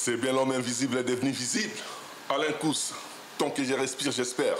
C'est bien l'homme invisible est devenu visible. Alain Kous, tant que je respire, j'espère.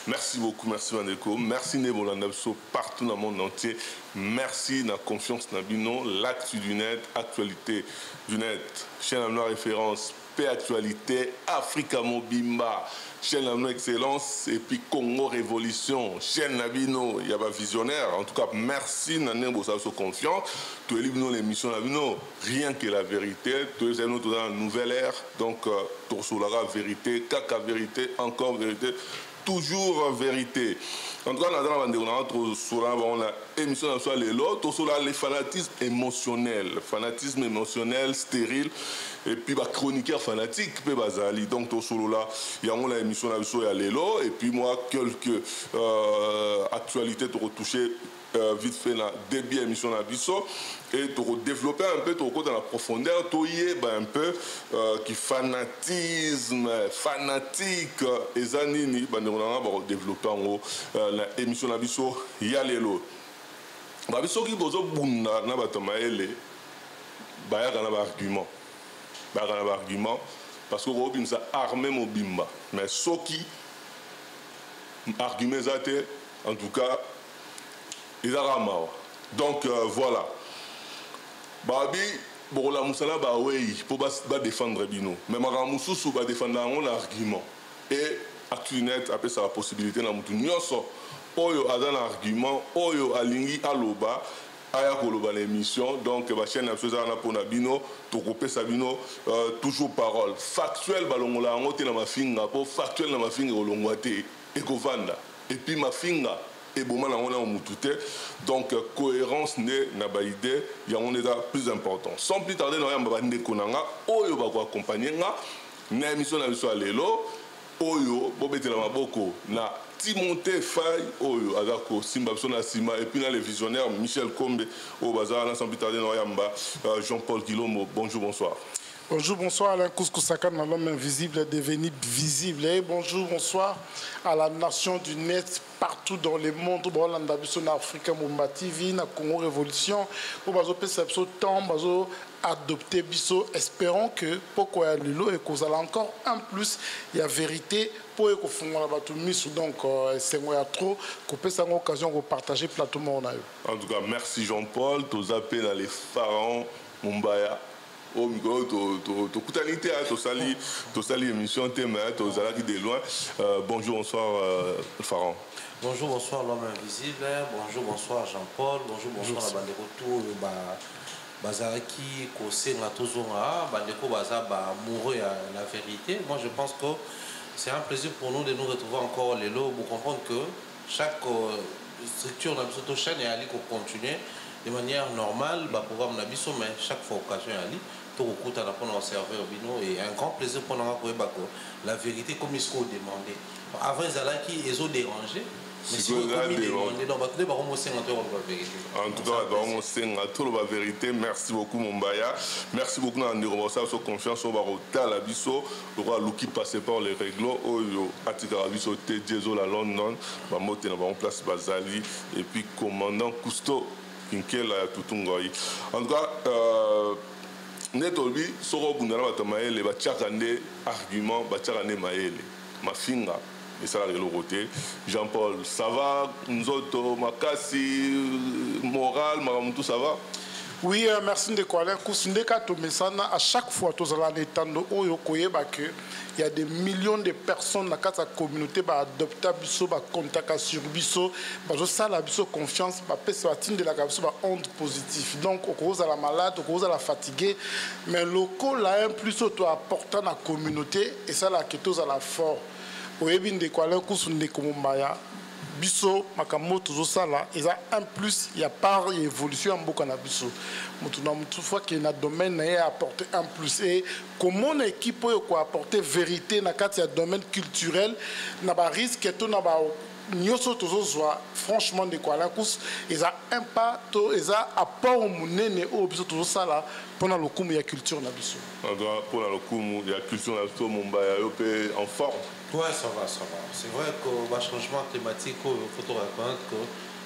Merci beaucoup, merci Mandeko. Merci Nebolanda partout dans le monde entier. Merci de la confiance dans Bino, l'actu du net, actualité du net. Chaîne la référence, paix actualité, Africa Mobimba, chaîne la excellence et puis Congo Révolution, chaîne Nabino, il y a pas visionnaire. En tout cas, merci Nané Bossa confiance. Tu es libre l'émission Nabino, rien que la vérité. Tu es dans la nouvelle ère, donc Torsolara vérité, Kaka vérité, encore vérité. Toujours vérité. En tout cas, on a émission sur les lots, sur les fanatismes émotionnels, fanatisme émotionnel, stérile, et puis chroniqueur fanatique, donc là, il y a une émission sur les lots, et puis moi, quelques actualités pour retoucher vite fait dans début émission et pour développer un peu dans la profondeur un peu qui fanatisme fanatique et zanini on développer en gros l'émission il y a les lots babiso qui bozo bunda na batamaele bayaka na argument parce que robin ça armé mobimba mais soki argument zate en tout cas ils ont donc voilà. Babi, bon la moussala ba oui pour défendre bino. Mais maramususu ba défendre l'argument. Et actuellement après ça la possibilité na mutu nyonso oyo adan argument oyo alingi aloba aya koloba l'émission donc ba chaîne absolument na pona bino to couper sabino toujours parole factuel balongola ngote na mafinga po factuel na mafinga olongwate ekovanda et puis mafinga et bon on a donc cohérence n'est pas idée il y a on est plus important sans plus tarder nous allons konanga oyo ba ko accompagner na émission na biso lelo oyo bobetela maboko na Timothée Faye oyo azako simba biso na sima et puis na les visionnaires Michel Kombe au bazar na sans plus tarder nous yamba Jean-Paul Guilombo bonjour bonsoir. Bonjour, bonsoir Alain Kouskoussaka, l'homme invisible est devenu visible. Et bonjour, bonsoir à la nation du net partout dans le monde. Bon, on a Africa Mumba TV, na Congo Révolution. On va percevoir temps, on va adopter biso. Espérons que pourquoi il y a l'eau et qu'on a encore un plus, il y a vérité pour que nous fassions donc c'est trop qu'on puisse avoir l'occasion de partager le plateau. En tout cas, merci Jean-Paul. Tous appels dans les pharaons Mumbaya. Au micro, tu sali émission thème, tu as de loin. Bonjour, bonsoir, Pharaon. Bonjour, bonsoir, l'homme invisible. Bonjour, bonsoir, Jean-Paul. Bonjour, bonsoir, la bande de retour. Bazaraki, Kosé, Natozonga, Bandeko Baza, amoureux à la vérité. Moi, je pense que c'est un plaisir pour nous de nous retrouver encore les lots pour comprendre que chaque structure dans notre chaîne est allée pour continuer de manière normale, programme Nabiso, mais chaque fois occasion est allée. Et un grand plaisir pour nous la vérité comme ils sont demandé. Avant ils ont dérangé. Mais si vous avez demandé, en tout cas, la vérité. Merci beaucoup, Mombaya. Merci beaucoup, Nandiro. Ça, sur confiance, on va retarder la biso. Le roi Luki passait par les règles. Oyo, Atika Rabiso, Tedjezo, la London. Bamote, on va en place Bazali. Et puis, commandant Cousteau, Kinkel, Tutungoyi. En tout cas, Netobi, Soro Bundana Batamaele, Bachakande, argument, Bachakande Maele, Mafinga, et ça la côté. Jean-Paul, ça va? Nzoto, Makasi, Moral, Maramutu, ça va? Oui, merci de quoi. À chaque fois, tous les temps il y a des millions de personnes dans la communauté qui adoptent biso, qui contactent sur biso, qui ça la biso confiance, qui de la onde positive. Donc, au cause de la malade, au cause de la fatiguée, mais le local a un plus important dans la communauté et ça la quelque chose à la fort. Au début de quoi, biso makambo toujours ça là il y a un plus il y a pas évolution en beaucoup na biso mutu na mutu fois que na domaine a apporté un plus et comment une équipe peut apporter vérité na kati ya domaine culturel na ba risque to na ba nyoso toujours franchement de quoi la course ils a impact ils a apport munene au biso toujours ça là pendant le coup il y a culture na biso pour le coup il y a culture na biso Mombaya en forme. Ouais, ça va, ça va. C'est vrai que le changement climatique, il faut reconnaître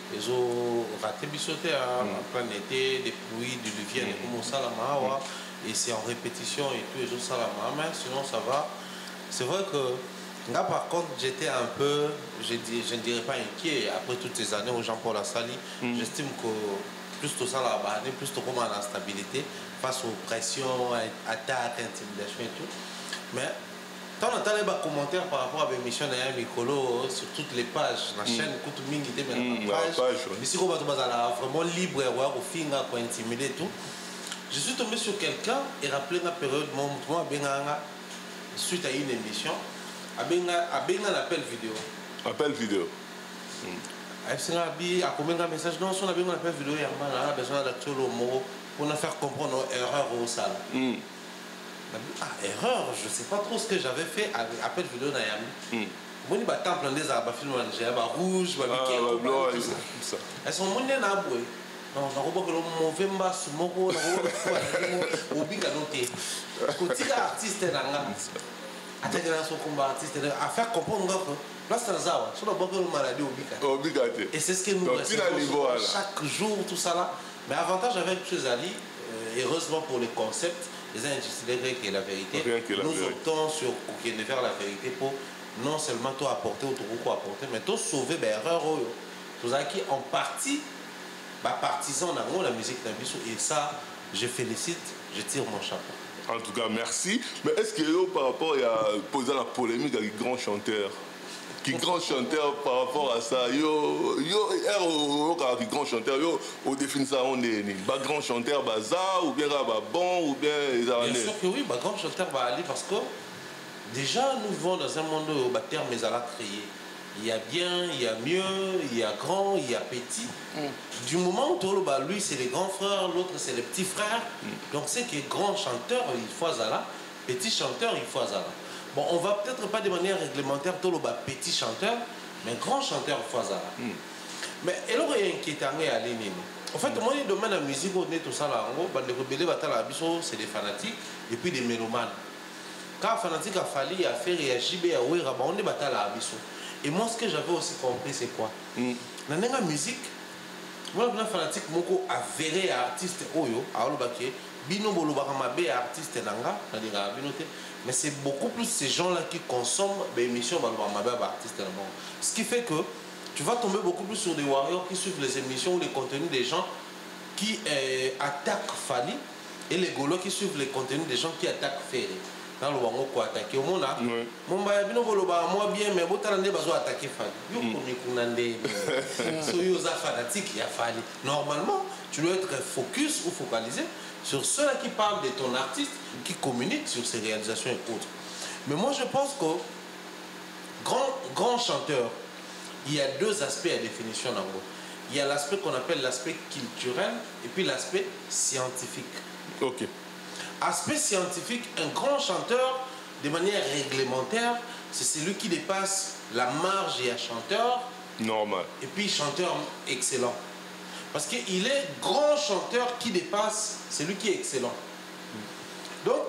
qu'ils ont raté bisoté en plein été, des pluies, du luvier, comme ça, la mahawa. et c'est en répétition et tout, et tout ça, mais sinon ça va. C'est vrai que là, par contre, j'étais un peu, je ne dirais pas inquiet, après toutes ces années au Jean-Paul Assali, j'estime que plus tout ça là-bas, plus tout comme en instabilité, face aux pressions, attaques, intimidations et tout. Mais, quand on entend les commentaires par rapport à l'émission de Mikolo sur toutes les pages, la chaîne, la page, ici, on va vraiment libre, au finger, pour intimider et tout. Je suis tombé sur quelqu'un et rappelé la période, suite à une émission, un appel vidéo. Appel vidéo. A combien de messages? Non, si on a besoin d'un appel vidéo, on a besoin d'actuel au mot pour nous faire comprendre nos erreurs au salle. Erreur, je ne sais pas trop ce que j'avais fait avec appel vidéo Nayami. Moi, je suis plein des arbres, j'ai un rouge, tout ça. Elles sont monnées dans le non, on a que le mauvais mbas, on a oublié noter. Côté artiste, à faire comprendre que là, c'est un zawa. Sur le banc de maladie, et c'est ce que nous faisons chaque jour, tout ça là. Mais avantage avec ces alliés, heureusement pour les concepts, les industries qui est la vérité, nous optons sur vers la vérité pour non seulement tout apporter, apporter, mais tout sauver l'erreur. Tout ça qui en partie, partisan dans la musique d'Ambissou. Et ça, je félicite, je tire mon chapeau. En tout cas, merci. Mais est-ce que par rapport à poser la polémique avec les grands chanteurs, qui grand chanteur par rapport à ça, grand chanteur, au définit ça, on est grand chanteur bazar, ou bien bon, ou bien les Bien sûr que oui, grand chanteur va aller parce que déjà nous vivons dans un monde où terme mais à la créer. Il y a bien, il y a mieux, il y a grand, il y a petit. Du moment où lui c'est les grands frères, l'autre c'est les petits frères. Donc c'est que grand chanteur, il faut ça, petit chanteur, il faut ça. Bon, on va peut-être pas de manière réglementaire petit chanteur, mais grand chanteur, il faut ça. Mais il y a inquiétant à l'ennemi. En fait, moi, le domaine de la musique, on est tout ça là. En gros, c'est des fanatiques et puis des mélomanes. Quand un fanatique a fallu, il a fait réagir, on est battu à Abisso. Et moi, ce que j'avais aussi compris, c'est quoi? Dans la musique, moi, je suis fanatique, je suis avéré artiste, mais c'est beaucoup plus ces gens-là qui consomment les émissions artistes. Ce qui fait que tu vas tomber beaucoup plus sur des warriors qui suivent les émissions ou les contenus des gens qui attaquent Fali et les golos qui suivent les contenus des gens qui attaquent Ferré. Dans le wango quoi attaquer au monde mon ba bino boloba moi bien mais botalande bazo attaquer Fali yo komi kunande so yo za fanatique ya Fali. Normalement tu dois être focus ou focalisé sur ceux-là qui parlent de ton artiste, qui communiquent sur ses réalisations et autres. Mais moi je pense que grand chanteur, il y a deux aspects à définition en gros. Il y a l'aspect qu'on appelle l'aspect culturel et puis l'aspect scientifique. Ok. Aspect scientifique, un grand chanteur, de manière réglementaire, c'est celui qui dépasse la marge et un chanteur. Normal. Et puis chanteur excellent. Parce qu'il est grand chanteur qui dépasse celui qui est excellent. Donc,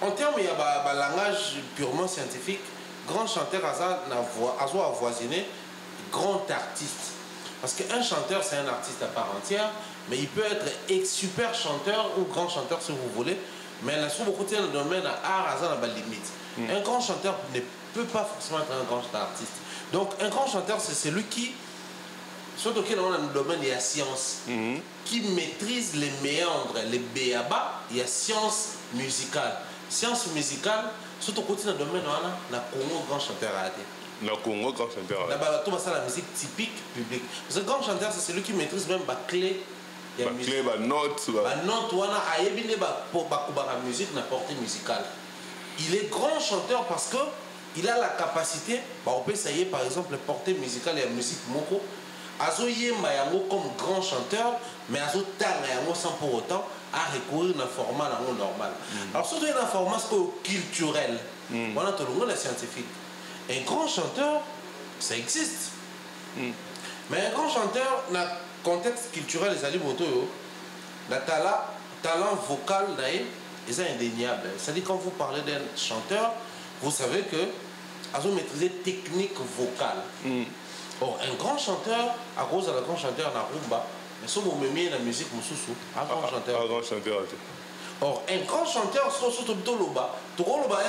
en termes, il y a un langage purement scientifique, grand chanteur a avoisiné grand artiste. Parce qu'un chanteur, c'est un artiste à part entière, mais il peut être super chanteur ou grand chanteur si vous voulez, mais là, sur beaucoup de domaines, art a une limite. Un grand chanteur ne peut pas forcément être un grand artiste. Donc, un grand chanteur, c'est celui qui, surtout dans le domaine de la science, qui maîtrise les méandres, les béabas, il y a science musicale. Science musicale, surtout dans le domaine de la Congo, grand chanteur a été. Le Congo, grand chanteur. La musique typique publique. Parce que grand chanteur, c'est celui qui maîtrise même la clé. La clé, la note. La note, la musique, la portée musicale. Il est grand chanteur parce qu'il a la capacité, on peut essayer par exemple la portée musicale et la musique moko. Azo yemba yango comme grand chanteur, mais azo tanga yango sans pour autant à recourir à un format normal. Alors surtout un format culturel. Voilà tout le monde est scientifique. Un grand chanteur, ça existe. Mais un grand chanteur, dans le contexte culturel, les alliés moto, le talent vocal, c'est indéniable. C'est-à-dire quand vous parlez d'un chanteur, vous savez que vous maîtrisez technique vocale. Or, un grand chanteur, à cause d'un grand chanteur dans la rumba, mais si vous mettez la musique, un grand chanteur. Un grand chanteur. Or, un grand chanteur, surtout un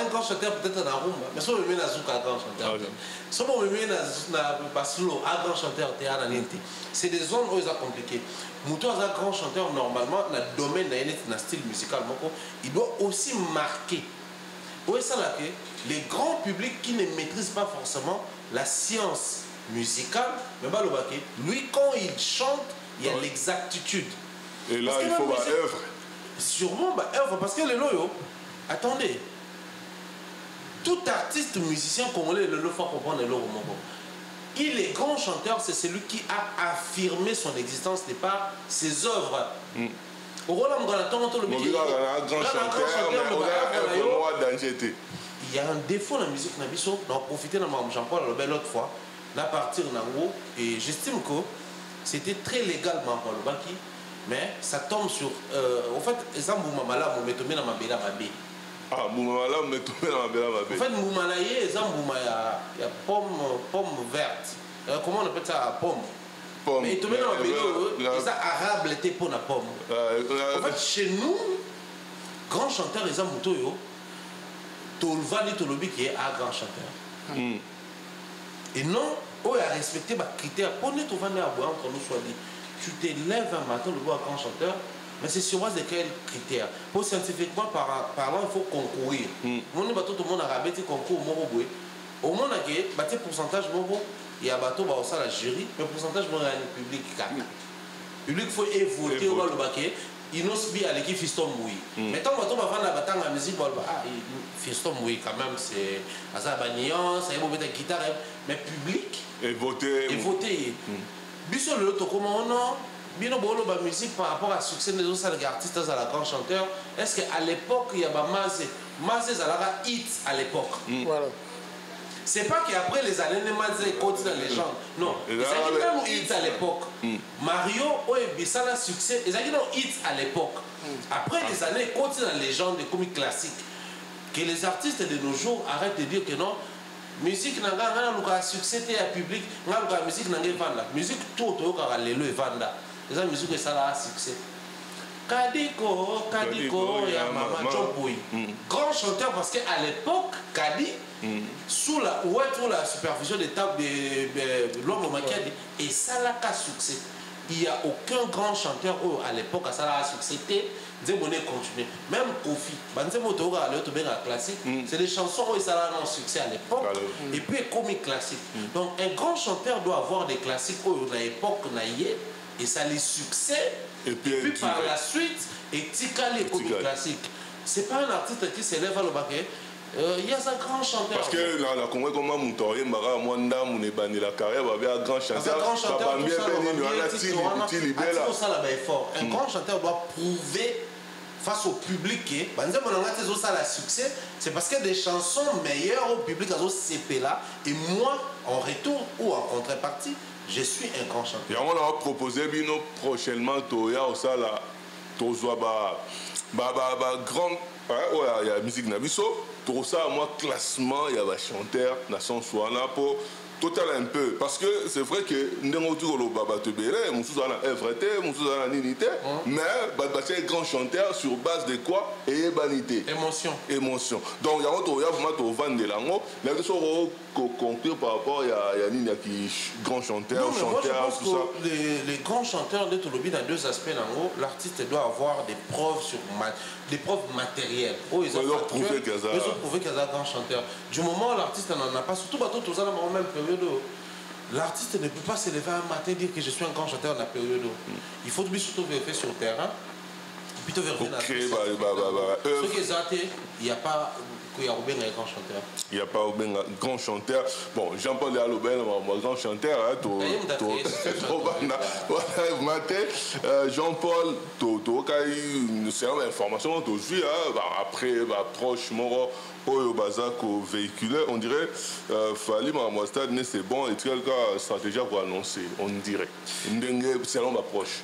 grand chanteur peut-être dans rumba, mais si on me met dans Zouka, un grand chanteur. Si on me met dans Baslo, un grand chanteur, c'est des zones où ils sont compliquées. Moutou, un grand chanteur, normalement, dans le domaine d'un style musical, il doit aussi marquer. Où est ça là que les grands publics qui ne maîtrisent pas forcément la science musicale, mais lui, quand il chante, il y a l'exactitude. Et là, il faut œuvre. Sûrement, œuvre, parce que les loyaux, attendez, tout artiste musicien congolais, le faut comprendre le roman. Il est grand chanteur, c'est celui qui a affirmé son existence de par ses œuvres. Au rôle de il y a un défaut dans la musique, on a profité de Jean-Paul l'autre fois, là partir et j'estime que c'était très légalement mais ça tombe sur. En fait, exemple, Moumamala, vous mettez dans ma bella babé. Ah, Moumamala, vous mettez dans ma bella babé. En fait, Moumalaye, exemple, il y a pomme verte. Comment on appelle ça? Pomme. Mais il tombe dans ma bella, et ça, arabe, était pour la pomme. En fait, chez nous, grand chanteur, les hommes Moutoyo, Tolvani Tolobi qui est un grand chanteur. Et non, on a respecté les critères. Pour nous, Tolvani à boire entre nous soit dit. Tu te lèves un matin, le bois grand chanteur, mais c'est sur base de quels critères? Pour scientifiquement parlant, il faut concourir. Tout le monde a rabais concours au monde a un pourcentage, il y a un bateau au sein de la jury, mais le pourcentage est public. Le public faut voter au baquet. Il n'ose bien à l'équipe Fiston Moui. Mais tant que va la bataille en musique, Fiston Moui, quand même, c'est Azabagnan, ça y est, vous mettez une guitare, mais public. Et voter. Bissot le comment non Bino bolo ba musique par rapport à succès des autres artistes à la grand chanteur. Est-ce qu'à l'époque il y a ba Mazé Zalara hit à l'époque. Voilà. C'est pas qu'après les années Mazé continue dans les gens. Non. Il s'agit même hit à l'époque. Mario ouais bisala succès. Il s'agit d'un hit à l'époque. Après les années continue dans les gens des comiques classiques. Que les artistes de nos jours arrêtent de dire que non. Musique n'a pas succès à public, n'a pas musique n'a pas vendre. Musique tout au les le vendre. Les musique ça a succès. Kadiko ya mama Chompoui. Grand chanteur parce qu'à l'époque Kadi sous la supervision des tables de l'homme Makadi et ça a succès. Il n'y a aucun grand chanteur à l'époque ça a succès. Même Kofi, c'est des chansons où ça a un succès à l'époque et puis comique classique. Donc un grand chanteur doit avoir des classiques à l'époque et ça les succès et puis par la suite et les comiques classiques. C'est pas un artiste qui s'élève à le baquet. Il y a un grand chanteur. Parce que dans la Congo, comme Moutoye, Mara, Mwanda, Mounebani, la carrière, il y a un grand chanteur. Un grand chanteur doit prouver face au public que la succès, c'est parce qu'il y a des chansons meilleures au public à CP là. Et moi, en retour ou en contrepartie, je suis un grand chanteur. Et on a proposé prochainement Toya au Sala, Tozoaba, grand. Il y a la musique Nabiso. Pour ça, moi, classement, il y a des chanteurs, Nation Souana, pour total un peu. Parce que c'est vrai que nous avons toujours le Baba Tebele, nous avons la œuvreté, nous avons la nité, mais c'est un grand chanteur sur base de quoi? Et vanité. Émotion. Donc, il y a un vent de l'ango. Il y a des choses conclure par rapport à Yannick qui grand chanteur, non, chanteur, tout ça. Les grands chanteurs de Tolobi, dans deux aspects, l'artiste doit avoir des preuves sur des preuves matérielles. Ils ont prouvé qu'il y a un grand chanteur. Du moment où l'artiste n'en a pas, surtout dans la même période, l'artiste ne peut pas se lever un matin et dire que je suis un grand chanteur dans la période. Il faut surtout vérifier sur le terrain. Plutôt vérifier dans ce qui est zaté, il n'y a pas. Il y a un grand chanteur. Il n'y a pas un grand chanteur. Bon, Jean-Paul Léaloben, un grand chanteur. Jean-Paul, c'est une information aujourd'hui. Après, proche, mort, au Bazak, au véhicule, on dirait, Fali, mon stade, c'est bon, et quelques stratégies pour annoncer, on dirait. C'est l'homme approche.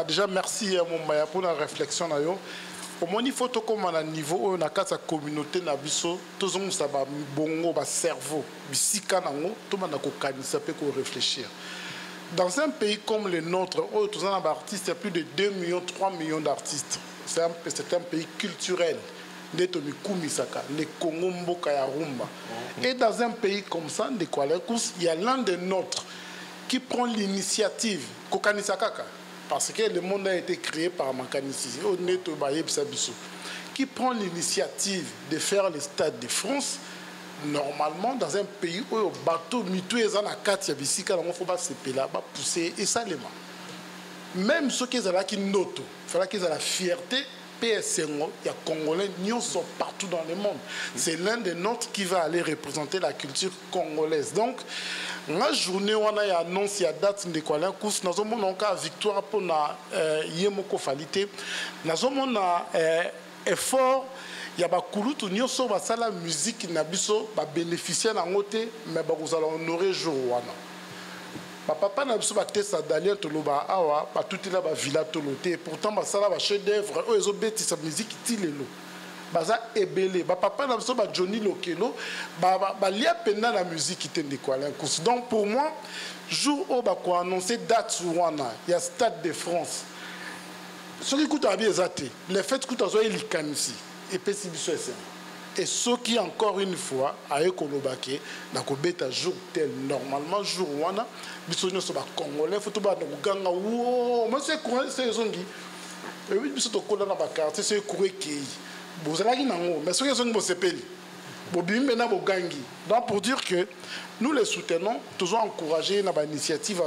Déjà, merci pour la réflexion. Au moins, il faut que à niveau où on a la communauté nabiso, tous on ça va bongo ba cerveau, bisika nango, tout le monde a ça peut réfléchir. Dans un pays comme le nôtre, où tous les artistes, il y a plus de 2 millions, 3 millions d'artistes. c'est un pays culturel. Le Congo Mboka ya Rumba. Et dans un pays comme ça, il y a l'un des nôtres qui prend l'initiative, parce que le monde a été créé par Makanisi, qui prend l'initiative de faire le Stade de France. Normalement, dans un pays où le bateau mutué est dans la carte, il faut pousser et ça les mains. Même ceux qui sont là qui notent, il faut qu'ils aient la fierté. PSNO, il y a Congolais, nous sommes partout dans le monde. C'est l'un des nôtres qui va aller représenter la culture congolaise. Donc, la journée où on a annoncé la date de quoi la course, nous avons une victoire pour la Yemoko Falité. Nous avons un effort. Il y a beaucoup de gens qui ont la musique qui va bénéficier de la montée, mais vous allez honorer jour. Papa n'a pas de ça d'aller toloba awa pas tout là ba villa toloté pourtant ba sala ba chef d'œuvre eux ils ont bêti sa musique tilelo baza ebele ba papa n'a pas ba Johnny Lokelo ba lia pena la musique qui tende quoi là. Donc pour moi jour où ba ko annoncer date wana il y a Stade de France ce qui coûte à bien zaté les fêtes coûtent à zo elikanisi et pesi biso ese. Et ceux qui, encore une fois, avec Kolobake, dans le jour tel, normalement, jour où on a, ils sont Congolais, il faut que Ganga, wow, mais c'est quoi, c'est Zongi. Et oui, ils sont au Kola dans la carte, c'est Koué qui. Vous avez dit, mais ceux qui sont au Sepeli. Donc, pour dire que nous les soutenons, toujours encourager l'initiative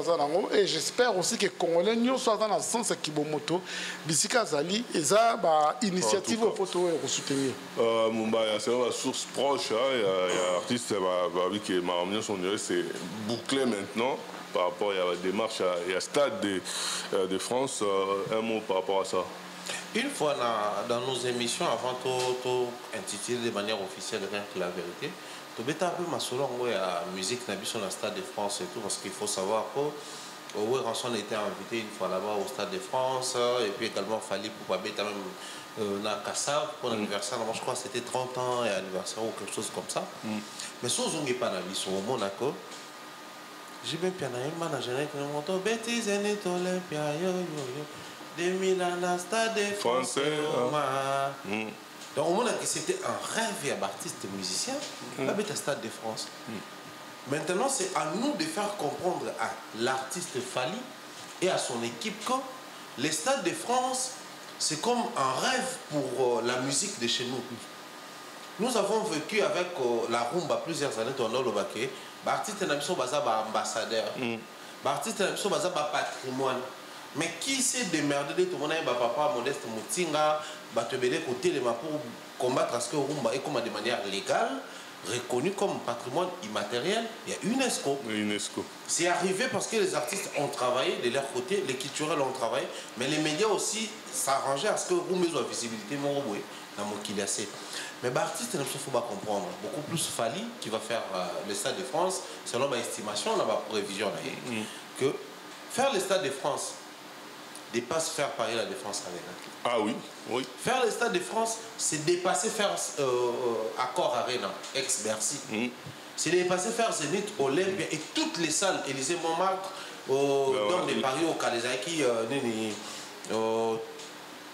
et j'espère aussi que les Congolais soient dans le sens qui moto Bisika Zali et ça initiative au photo et soutenir. C'est une source proche, il y a artiste qui c'est bouclé maintenant par rapport à la démarche, il y a Stade de France, un mot par rapport à ça. Une fois dans nos émissions, avant tout intitulé de manière officielle Rien que la vérité, tu as un peu la musique sur le Stade de France et tout, parce qu'il faut savoir que Ranson a été invité une fois là-bas au Stade de France, et puis également Fali pour Babeta même dans Kassav pour l'anniversaire, je crois que c'était 30 ans et anniversaire ou quelque chose comme ça. Mais si on n'est pas dans vie, au Monaco, j'ai bien piano, manager qui nous montre bêtises et l'Olympia, yo yo yo. 2000 ans, Stade de France. Donc, au moment où c'était un rêve d'artiste et musicien, habiter Stade de France. Maintenant, c'est à nous de faire comprendre à l'artiste Fali et à son équipe que les Stades de France, c'est comme un rêve pour la musique de chez nous. Nous avons vécu avec la rumba plusieurs années dans le Baké. L'artiste n'a pas ambassadeur. L'artiste n'a pas patrimoine. Mais qui s'est démerdé de tout le monde, papa Modeste Moutinga, Batebele côté pour combattre à ce que Rumba est comme de manière légale, reconnu comme patrimoine immatériel, il y a UNESCO. C'est arrivé parce que les artistes ont travaillé de leur côté, les culturels ont travaillé, mais les médias aussi s'arrangeaient à ce que Rumba soit visibilité dans mon Kiliassé. Mais l'artiste, il ne faut pas comprendre. Beaucoup plus Fali qui va faire le Stade de France, selon ma estimation, ma prévision, que faire le Stade de France dépasse faire Paris la Défense Arena. Ah oui, oui. Faire le Stade de France, c'est dépasser faire Accor Arena, ex-Bercy. C'est dépasser faire Zénith, Olympia et toutes les salles, Élysée Montmartre, Dôme de Paris, au Kalezaki,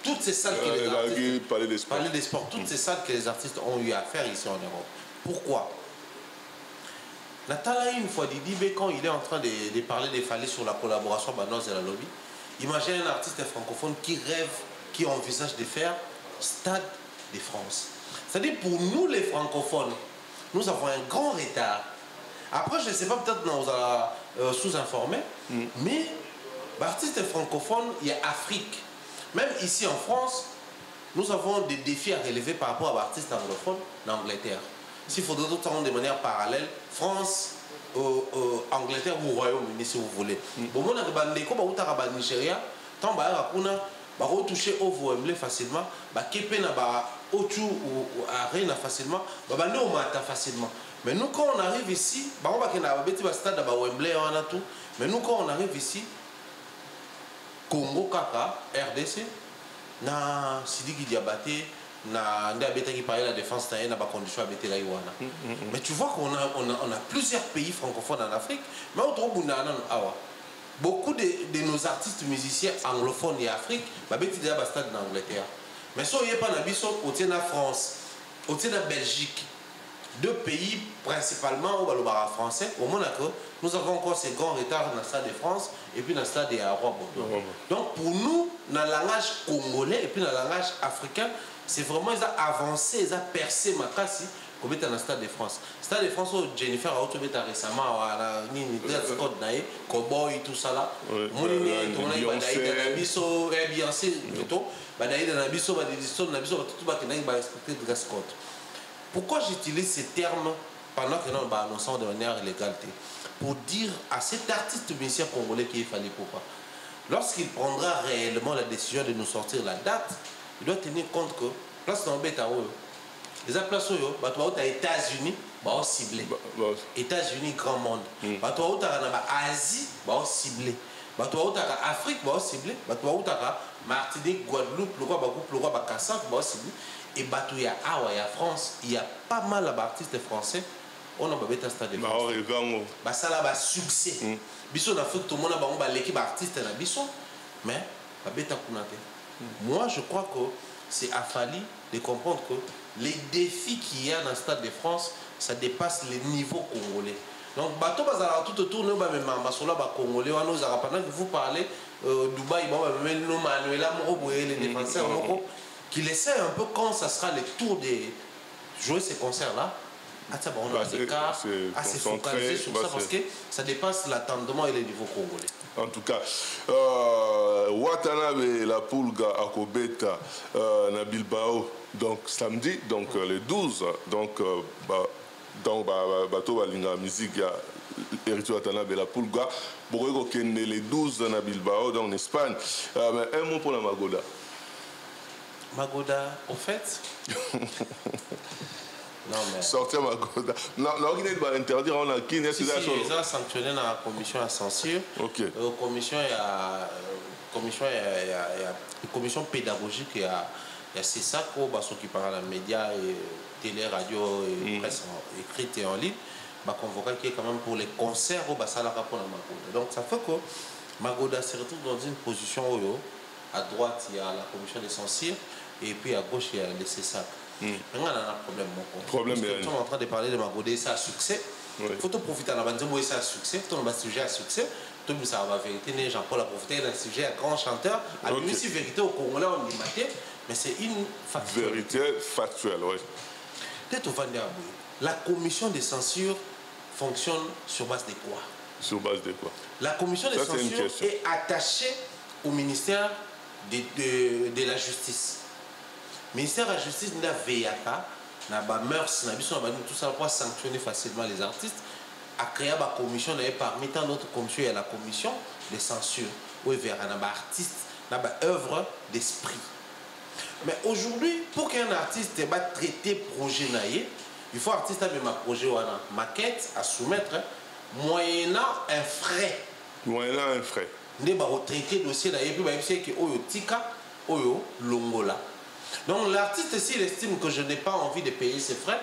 toutes ces salles que les artistes... Palais des Sports, toutes ces salles que les artistes ont eu à faire ici en Europe. Pourquoi? Nathalie, une fois dit, quand il est en train de parler des Fallait sur la collaboration Banos et la lobby, imaginez un artiste francophone qui rêve, qui envisage de faire Stade de France. C'est-à-dire pour nous les francophones, nous avons un grand retard. Après, je ne sais pas, peut-être nous allons sous-informer, mais l'artiste francophone, il y a Afrique. Même ici en France, nous avons des défis à relever par rapport à l'artiste anglophone d'Angleterre. S'il faudrait tout de manière parallèle, France, Angleterre ou Royaume-Uni si vous voulez. Bon, on a des Nigeria, tant que vous touchez au Wembley facilement, Kepe na Otu ou Arena facilement, on mata facilement. Mais nous quand on arrive ici, on va un stade à Wembley on a tout. Mais nous quand on arrive ici, Congo Kaka, RDC, na Sidiki Diabaté. Qui parlait de la défense na condition habiter la Iwana. Mais tu vois qu'on a plusieurs pays francophones en Afrique, mais on trouve beaucoup de nos artistes musiciens anglophones et Afrique, bah déjà stade en Angleterre. Mais si on n'y a pas d'ambition, on tient la France, on tient la Belgique, deux pays principalement où on parle français. Au Monaco, nous avons encore ces grands retards dans le stade de France et puis dans le stade des Arrois. Donc pour nous, dans le langage congolais et puis dans le langage africain, c'est vraiment ils ont avancé, ils ont percé ma casse. Comme dans le stade de France. Le stade de France, Jennifer a été récemment à Scott Nae, Cowboy, tout ça là. Beyoncé, plutôt. Pourquoi j'utilise ces termes pendant que nous avons annoncé de manière l'égalité? Pour dire à cet artiste musicien congolais qu'il fallait pourquoi. Lorsqu'il prendra réellement la décision de nous sortir la date, il doit tenir compte que place dans le les places aux États-Unis, bah ciblé. États-Unis, grand monde. Bah toi où Asie, bah ciblé. Bah toi où Afrique, bah ciblé. Bah toi où Martinique, Guadeloupe, le roi Bakassa, bah ciblé. Et bah il y a France, il y a pas mal d'artistes français. On a pas stade de France. Bah ça là, bah succès. Biso en Afrique, tout le monde a l'équipe artiste na biso, mais bah beta kunate. Moi, je crois que c'est à Fali de comprendre que les défis qu'il y a dans le stade de France, ça dépasse les niveaux congolais. Donc, bateau bazar tout autour, nous même masola ba congolais, nous avons pendant que vous parlez Dubaï, même nous Manuela Moro, les défenseurs qui essaient un peu quand ça sera le tour de jouer ces concerts là. On a des cas assez focalisés sur ça parce que ça dépasse l'attendement et les niveaux congolais. En tout cas, Watanabe la Pulga à Kobeta na Bilbao, donc samedi, donc le 12, donc bateau balinga musique il y a Héritier Watanabe la Pulga, Borrego Kende le 12 na Bilbao, donc en Espagne. Un mot pour la Magoda. Magoda, au fait. Non, mais... Sortir Magoda. Non, on va interdire, on a qui n'est-ce que ça? Ils ont sanctionné dans la commission à censure. Ok. Commission pédagogique, il y a c'est ça qui parle dans les médias, télé, radio, et presse écrite et en ligne. Convoqué qui est quand même pour les concerts au Bassalaka pour la Magoda. Donc ça fait que Magoda se retrouve dans une position où à droite il y a la commission de censure et puis à gauche il y a les CESAC. Maintenant, on a un problème. Nous sommes en train de parler de Magoda et ça a succès. Il faut profiter de la bande de ça a succès. Il faut un sujet à succès. Tout le monde a la vérité. Jean-Paul a profité d'un sujet à grand chanteur. À lui aussi, vérité au Congolais, on dit maté. Mais c'est une factuelle. Vérité factuelle, oui. Peut-être au Vendée. La commission de censure fonctionne sur base de quoi? Sur base de quoi? La commission de censure est attachée au ministère de la Justice. Le ministère de la Justice n'a VAK, n'a pas mœurs, n'a pas tout ça pour sanctionner facilement les artistes. A créé une commission, parmi tant d'autres commissions, il y a la commission de censure, où il y a un artiste, n'a pas œuvre d'esprit. Mais aujourd'hui, pour qu'un artiste ait traité projet, il faut artiste avec un projet, une maquette à soumettre, moyennant un frais. Moyennant un frais. Il y a un traité dossier, et puis il y a un tika, longola. Donc l'artiste, s'il estime que je n'ai pas envie de payer ses frais,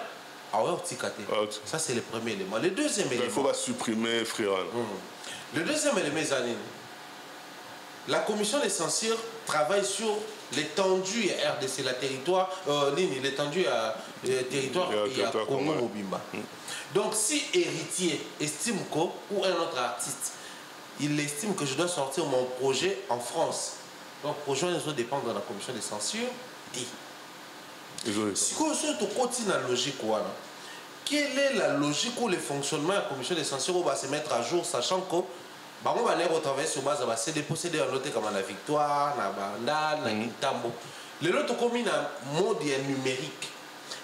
ça c'est le premier élément. Le deuxième élément. Il faut pas supprimer frère. Le deuxième élément, la commission de censure travaille sur l'étendue RDC, l'étendue territoire Congo Mobimba. Donc si héritier estime que, ou un autre artiste, il estime que je dois sortir mon projet en France, donc le projet doit dépendre de la commission de censure. Si on continue la logique, quelle est la logique ou le fonctionnement de la commission de censure va se mettre à jour, sachant que on va aller retravailler sur base de déposséder un noté comme la Victoire, la Bandal, la Kintambo. Les autres communes en mode numérique.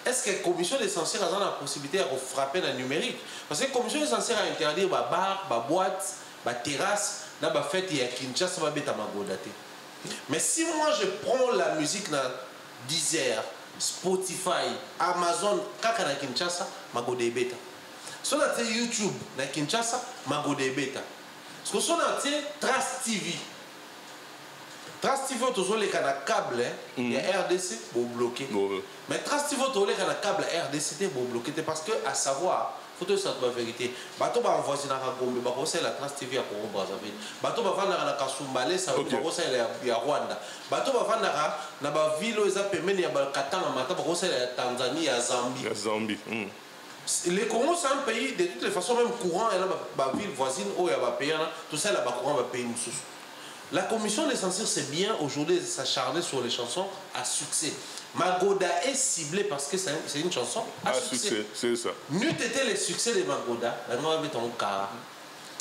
Est-ce que la commission de censure a la possibilité de frapper le numérique? Parce que la commission de censure a interdit les bars, les boîtes, les terrasses, les fêtes, il y a Kinshasa, il y a Magoda. Mais si moi je prends la musique dans Deezer, Spotify, Amazon, kaka na Kinshasa, Magoda est bêta. Si on a YouTube na Kinshasa, Magoda est bêta. Parce que si on a Trace TV, Trace TV, on a un câble, il y a RDC, pour bloquer. Mais Trace TV, on a un câble RDC pour bloquer. Parce que, à savoir, faut te savoir la vérité. Bato va envoyer dans la Gombe, bah c'est la Trans TV à Congo Brazzaville. Bato va vendre na Kasumbale, ça va c'est la Rwanda. Bato va vendre na ba ville où ils appellent ya ba Katanga mata, bah c'est la Tanzanie, ya Zambie. La Zambie. Le Congo c'est un pays de toutes les façons même courant, il y a ba ville voisine où il y a ba pays tout ça là ba courant va payer sous. La commission des censures c'est bien aujourd'hui s'acharner sur les chansons à succès. Magoda est ciblé parce que c'est une chanson à succès. C'est ça. N'eût été le succès de Magoda, la noix avait ton cas.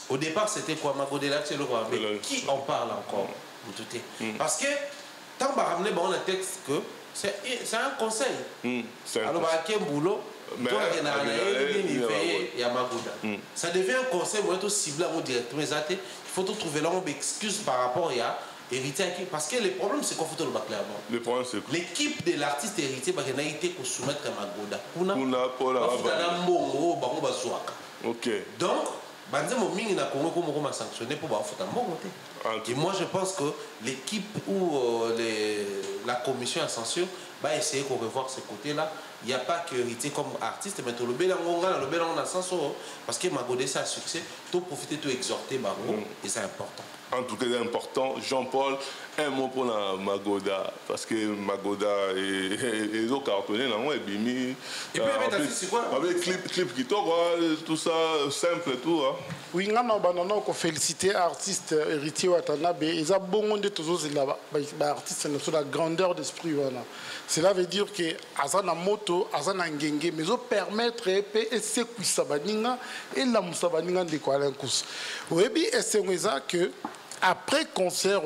Au départ, c'était quoi Magoda là, c'est le roi. Mais qui en parle encore Parce que, tant que ramener un texte que c'est un conseil. Alors, il y a un boulot. Il y a Magoda. Ça devient un conseil, moi, tout ciblé directement. Il faut trouver là une excuse par rapport à héritier. Parce que le problème, c'est qu'on faut le battre clairement. Le problème, c'est que l'équipe de l'artiste héritier n'a été qu'on soumettre à Magoda. Ok. Donc, sanctionné pour et moi je pense que l'équipe ou la commission à censure va essayer de revoir ce côté là. Il n'y a pas que héritier comme artiste, mais le bel on a sens parce que Magoda c'est un succès, tout profiter, tout exhorter et c'est important. En tout cas, c'est important. Jean-Paul, un mot pour la Magoda, parce que Magoda est au cartonné, et bimi. Et puis, c'est quoi avec clip qui tourne, tout ça, simple et tout. Oui, on a félicité l'artiste héritier Watanabe. Ils ont bon de tous les artistes sur la grandeur d'esprit. Cela veut dire que Azana moto, Azana ngenge, mais ils permettre et c'est que Sabaninga et la Moussabaninga de Kuala-Kous. Oui, et c'est que après concert,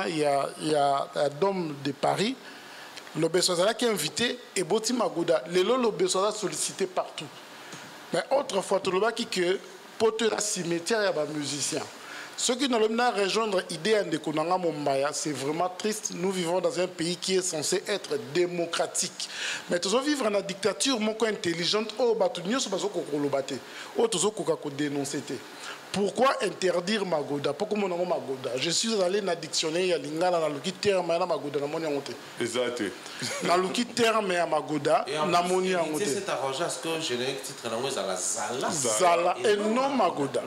il y a Dôme de Paris, le Bessoazala qui est invité et Boti Magoda. Le Bessoazala sollicité partout. Mais autrefois, tout le monde qui que pour la cimetière, il y a des musiciens. Ceux qui n'ont pas rejoindre l'idée de Konanga Mombaya, c'est vraiment triste. Nous vivons dans un pays qui est censé être démocratique. Mais tous vivre dans la dictature, mon intelligente, oh, bah, tout le monde est dénoncer. Pourquoi interdire Magoda? Pourquoi mon nom Magoda? Je suis allé dans le dictionnaire, il y a l'ingala dans le terme à Magoda, dans mon honte. Exact. Dans le terme à Magoda, dans mon honte. C'est arrangé à ce que je n'ai titre dans la Zala. Zala et non Magoda.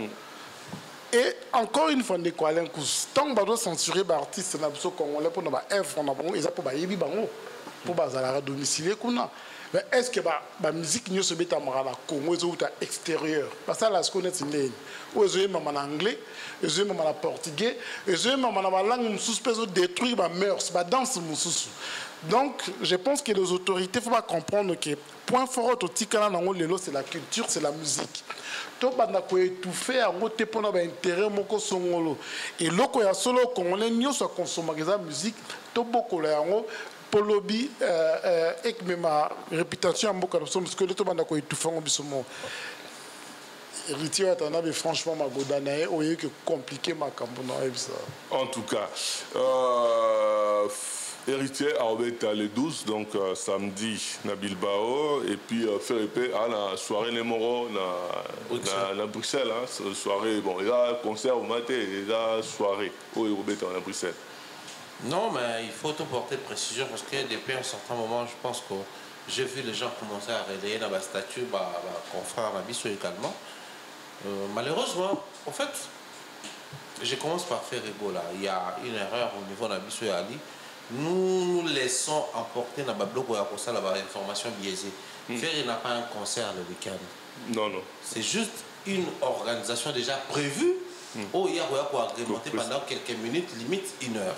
Et encore une fois, tant que nous censurer les artistes congolais pour nous faire pour les domicilier. Mais est-ce que la musique ne se met à Congo ou à l'extérieur? Parce que là, ce qu'on est en anglais, en portugais, en langue suspecte détruire la mœurs, la danse. Donc, je pense que les autorités, il faut comprendre que le point fort au Tikana, c'est la culture, c'est la musique. Tout le monde a étouffé à côté pour l'intérêt de Songolo. Et là, il y a solo Congolais qui consomment la musique, tout beaucoup de pour lobby et ma réputation en beaucoup parce que tout le monde a étouffé en bisoumo. Héritier Watanabe, franchement, Magoda nae, au lieu que compliqué ma campagne. En tout cas. Héritier à le 12, donc samedi, à Bilbao, et puis faire épée à la soirée Nemoro à Bruxelles. Soirée, bon, il y a concert au matin, il y a soirée au à Bruxelles. Non, mais il faut te porter de précision parce que depuis un certain moment, je pense que j'ai vu les gens commencer à relayer dans la statue, confrère Nabiso également. Malheureusement, en fait, je commence par faire rigolo là. Il y a une erreur au niveau de Nabiso et Ali. Nous nous laissons emporter dans le bloc où il y a information biaisée. Faire n'a pas un concert le week-end. Non, non. C'est juste une organisation déjà prévue où il y a agrémenté pendant quelques minutes, limite 1 heure.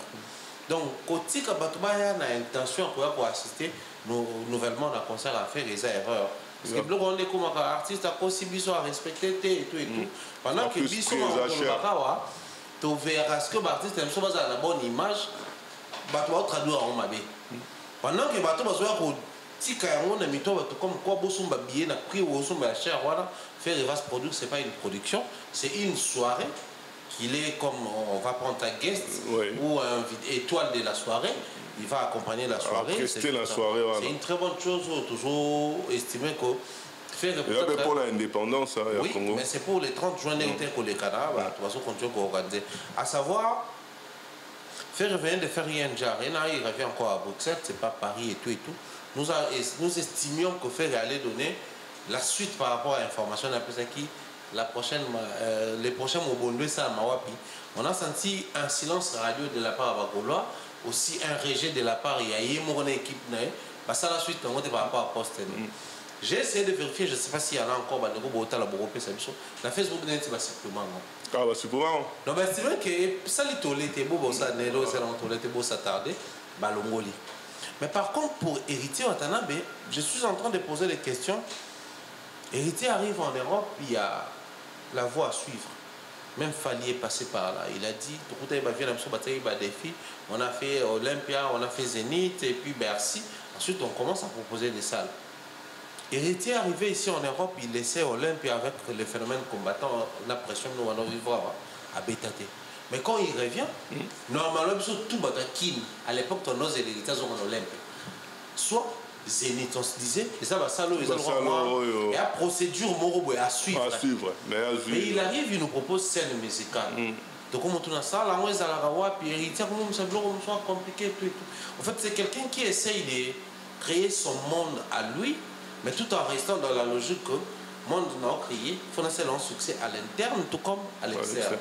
Donc, quand il y a l'intention pour assister nouvellement à un concert à faire des erreurs. Parce que on est comme un artiste à cause de à respecter et tout et tout. Pendant que Bissou tu verras ce que l'artiste a la bonne image. Bato traduire en mabé. Pendant que bato bazoya ko tika yango na mito bato comme quoi bosumba billet na prix ou bosumba cher voilà faire reverse product c'est pas une production, c'est une soirée qu'il est comme on va prendre ta guest ou un étoile de la soirée, il va accompagner la soirée. C'est une très bonne chose toujours estimé que faire pour l'indépendance oui, Congo. Mais c'est pour les 30 juin que les Canada tu vas continuer à organiser à savoir faire revenir de faire rien déjà. Il revient encore à Bruxelles, c'est pas Paris et tout et tout. Nous estimions que faire aller donner la suite par rapport à l'information, les prochains Mobondwe, ça Mawapi, on a senti un silence radio de la part de Bagolois, aussi un rejet de la part de mon équipe. Ça la suite, on va par rapport à Poste. J'ai essayé de vérifier, je ne sais pas s'il y en a encore, la Facebook n'est pas simplement. Ah, bah, c'est pour moi. Non, mais c'est vrai que ça, les toilettes, c'est beau, ça, Nero, c'est dans toilette, beau, ça tardé, Balongoli. Mais par contre, pour Héritier Watanabe, je suis en train de poser des questions. Héritier arrive en Europe, il y a la voie à suivre. Même Fali est passé par là. Il a dit, on a fait Olympia, on a fait Zénith et puis Bercy. Ensuite, on commence à proposer des salles. Héritier arrivé ici en Europe, il laissait Olympia avec les phénomènes combattants. On a pression, nous allons vivre à Bétaté. Mais quand il revient, normalement, tout Batakin, à l'époque, on osait l'héritage en Olympia. Soit Zénith, on se disait, et ça va ça, il y a procédure à suivre. À suivre. Mais il arrive, il nous propose scène musicale. Donc, on tourne ça, là, on est à la Rawa, puis Héritier, comment ça soit compliqué, tout et tout. En fait, c'est quelqu'un qui essaye de créer son monde à lui, mais tout en restant dans la logique que le monde n'a pas créé, il faut lancer un succès à l'interne, tout comme à l'externe.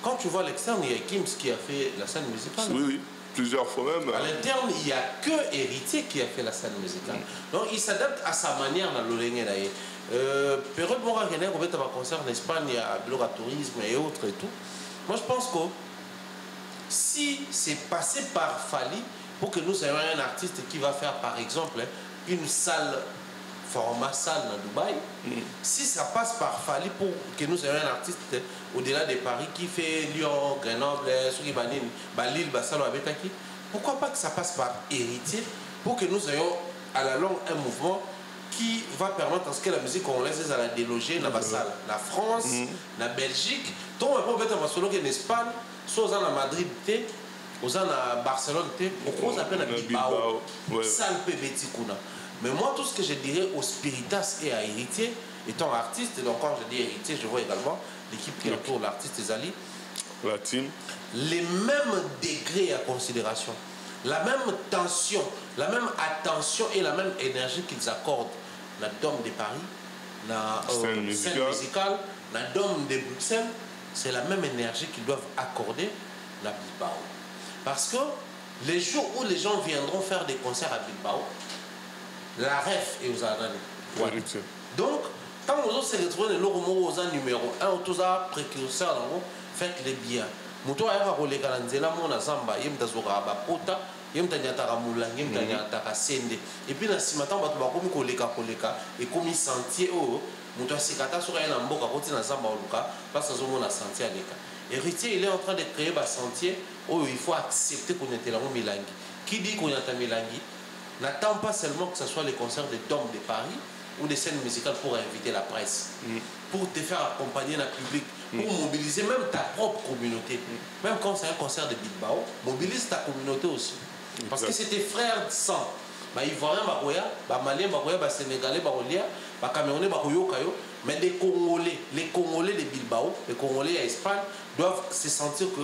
Quand tu vois à l'externe, il y a Gims qui a fait la scène musicale. Oui, oui, plusieurs fois même. À l'interne, il n'y a que Héritier qui a fait la scène musicale. Donc, il s'adapte à sa manière dans l'Olengé. Période Mora René, on va être à concert en Espagne, il y a le tourisme et autres et tout. Moi, je pense que si c'est passé par Fali, pour que nous ayons un artiste qui va faire, par exemple, une salle, format salle dans Dubaï, si ça passe par Fali pour que nous ayons un artiste au-delà de Paris qui fait Lyon, Grenoble, Lille, Bassalo, Abetaki, pourquoi pas que ça passe par Héritier pour que nous ayons à la longue un mouvement qui va permettre à ce que la musique congolaise à la déloger dans la salle, la France, la Belgique, donc on peut mettre en Espagne, soit en Madrid, aux à Barcelone, on appelle à Bilbao, salle Pébetikuna. Mais moi, tout ce que je dirais aux Spiritas et à Héritier, étant artiste, donc quand je dis Héritier, je vois également l'équipe qui entoure l'artiste Zali, la team, les mêmes degrés à considération, la même tension, la même attention et la même énergie qu'ils accordent la Dôme de Paris, la scène musicale, la Dôme de Bruxelles, c'est la même énergie qu'ils doivent accorder à Bilbao. Parce que les jours où les gens viendront faire des concerts à Bilbao, la ref est aux années. Donc, quand vous se retrouvez dans le numéro 1, vous avez précurseur, faites-les bien. Muto aya koleka na nzela mona zamba yemta zoka ba pota yemta nyataka mulangi yemta nyataka sende et puis na sima tant bato bakomi koleka et komi sentier o muto asikata soka na mboka koti na zamba oluka parce que mona sentier aleka. Héritier il est en train de créer ba sentier où il faut accepter qu'on était là milangi. Qui dit qu'on est milangi n'attend pas seulement que ce soit les concerts de Dôme de Paris ou des scènes musicales pour inviter la presse, pour te faire accompagner le public, pour mobiliser même ta propre communauté. Même quand c'est un concert de Bilbao, mobilise ta communauté aussi. Parce que c'est tes frères de sang. Ivoiriens, Maliens, Sénégalais, Camerounais, mais les Congolais de Bilbao, les Congolais à Espagne, doivent se sentir que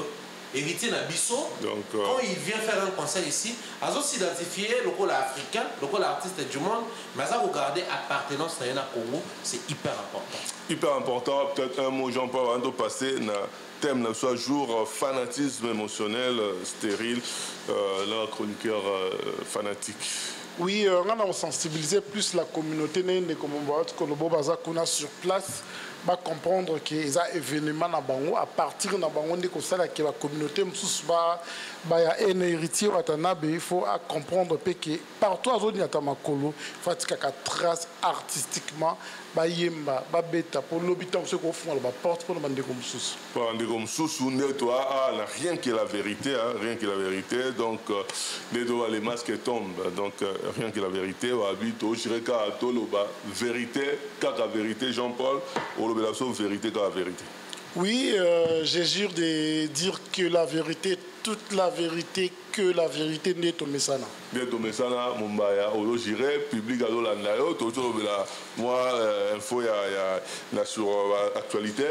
Héritier Nabisso, quand il vient faire un concert ici, ils ont s'identifié le rôle africain, le rôle artiste du monde, mais ils ont regardé appartenance à Congo, c'est hyper important. Hyper important, peut-être un mot, Jean-Paul, avant de passer, thème soit jour fanatisme émotionnel, stérile, là, chroniqueur fanatique. Oui, on a sensibilisé plus la communauté sur place. Va comprendre que les événements na bango à partir de bango de ça que la communauté ba ya un héritier Watanabe il faut comprendre que partout à zone ya makolo faut que trace artistiquement ba yemba ba beta pour l'habitant ce qu'on fait ba porte pour demander comme sous pour demander comme sous ne toi rien que la vérité rien que la vérité donc les masques tombent donc rien que la vérité va habiter au jireka tolo ba vérité kaka vérité Jean-Paul ou la vérité dans la vérité. Oui, je jure de dire que la vérité, toute la vérité, que la vérité n'est au Messana. N'est au Messana, Mumbaya, au Jiré, public à l'Olandayo, toujours moi, info, il y a sur l'actualité,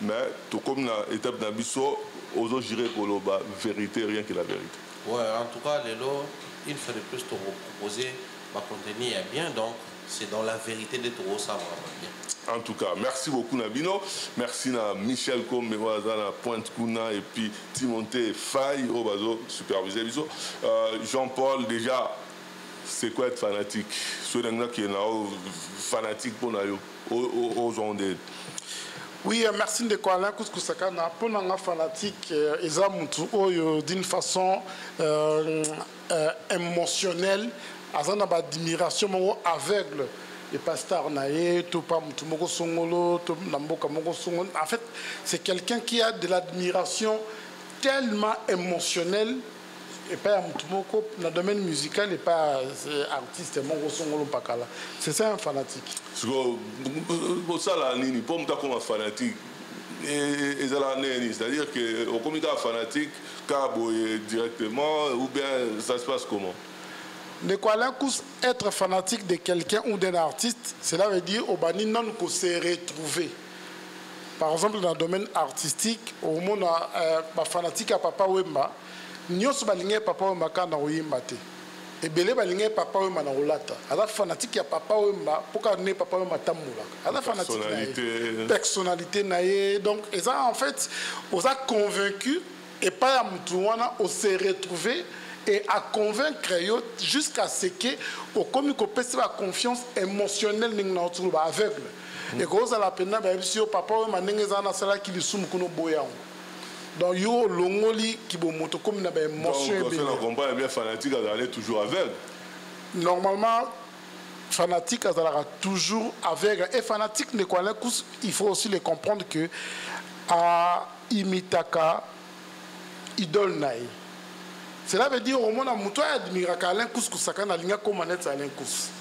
mais tout comme l'étape d'Abisso, aux Jiré, pour la vérité, rien que la vérité. Ouais, en tout cas, Lélo, il faut de plus te proposer, ma contenu est bien, donc c'est dans la vérité d'être au savoir. En tout cas, merci beaucoup Nabino, merci à Michel Combe, à Pointe Kuna et puis Timothée Faye, au supervisé. Jean-Paul, déjà, c'est quoi être fanatique? Ceux qui sont fanatiques pour aux ondes. Oui, merci de quoi Alain Kouskou-Sakana. Pour les fanatiques, d'une façon émotionnelle, ils ont une admiration aveugle. Et pas star naïe, tout pas moutumoko songolo, tout namboka moko songolo. En fait, c'est quelqu'un qui a de l'admiration tellement émotionnelle. Et pas moutumoko dans le domaine musical et pas artiste moko songolo pakala. C'est ça un fanatique. Pour ça là, nini, pour me comme un fanatique. C'est-à-dire que au comité fanatique, directement ou bien ça se passe comment? Ne quoi être fanatique de quelqu'un ou d'un artiste, cela veut dire au bani non qu'on s'est retrouvé. Par exemple, dans le domaine artistique, au monde fanatique à Papa Wemba, nous sommes Papa Wemba quand on yimba te. Et belé balingue Papa Wemba na olata. Alors fanatique à Papa Wemba, pourquoi ne Papa Wemba tamula? Alors fanatique personnalité naie. Donc, et ça en fait, on a convaincu et pas à Moutouana, on s'est retrouvé. Et à convaincre jusqu'à ce que au commis qu'on peut la confiance émotionnelle aveugle et que ça la peine si au papa ou manengezana sala qui lui soum kuno boyang donc yo longoli qui bo moto comme na émotion donc on comprend bien fanatique aller toujours aveugle normalement fanatique azala toujours aveugle et fanatique ne quoi il faut aussi les comprendre que à imitaka idole naï. Cela veut dire au moins que admire Alain Kouskou-Sakana alinga comme manette Alain Kous.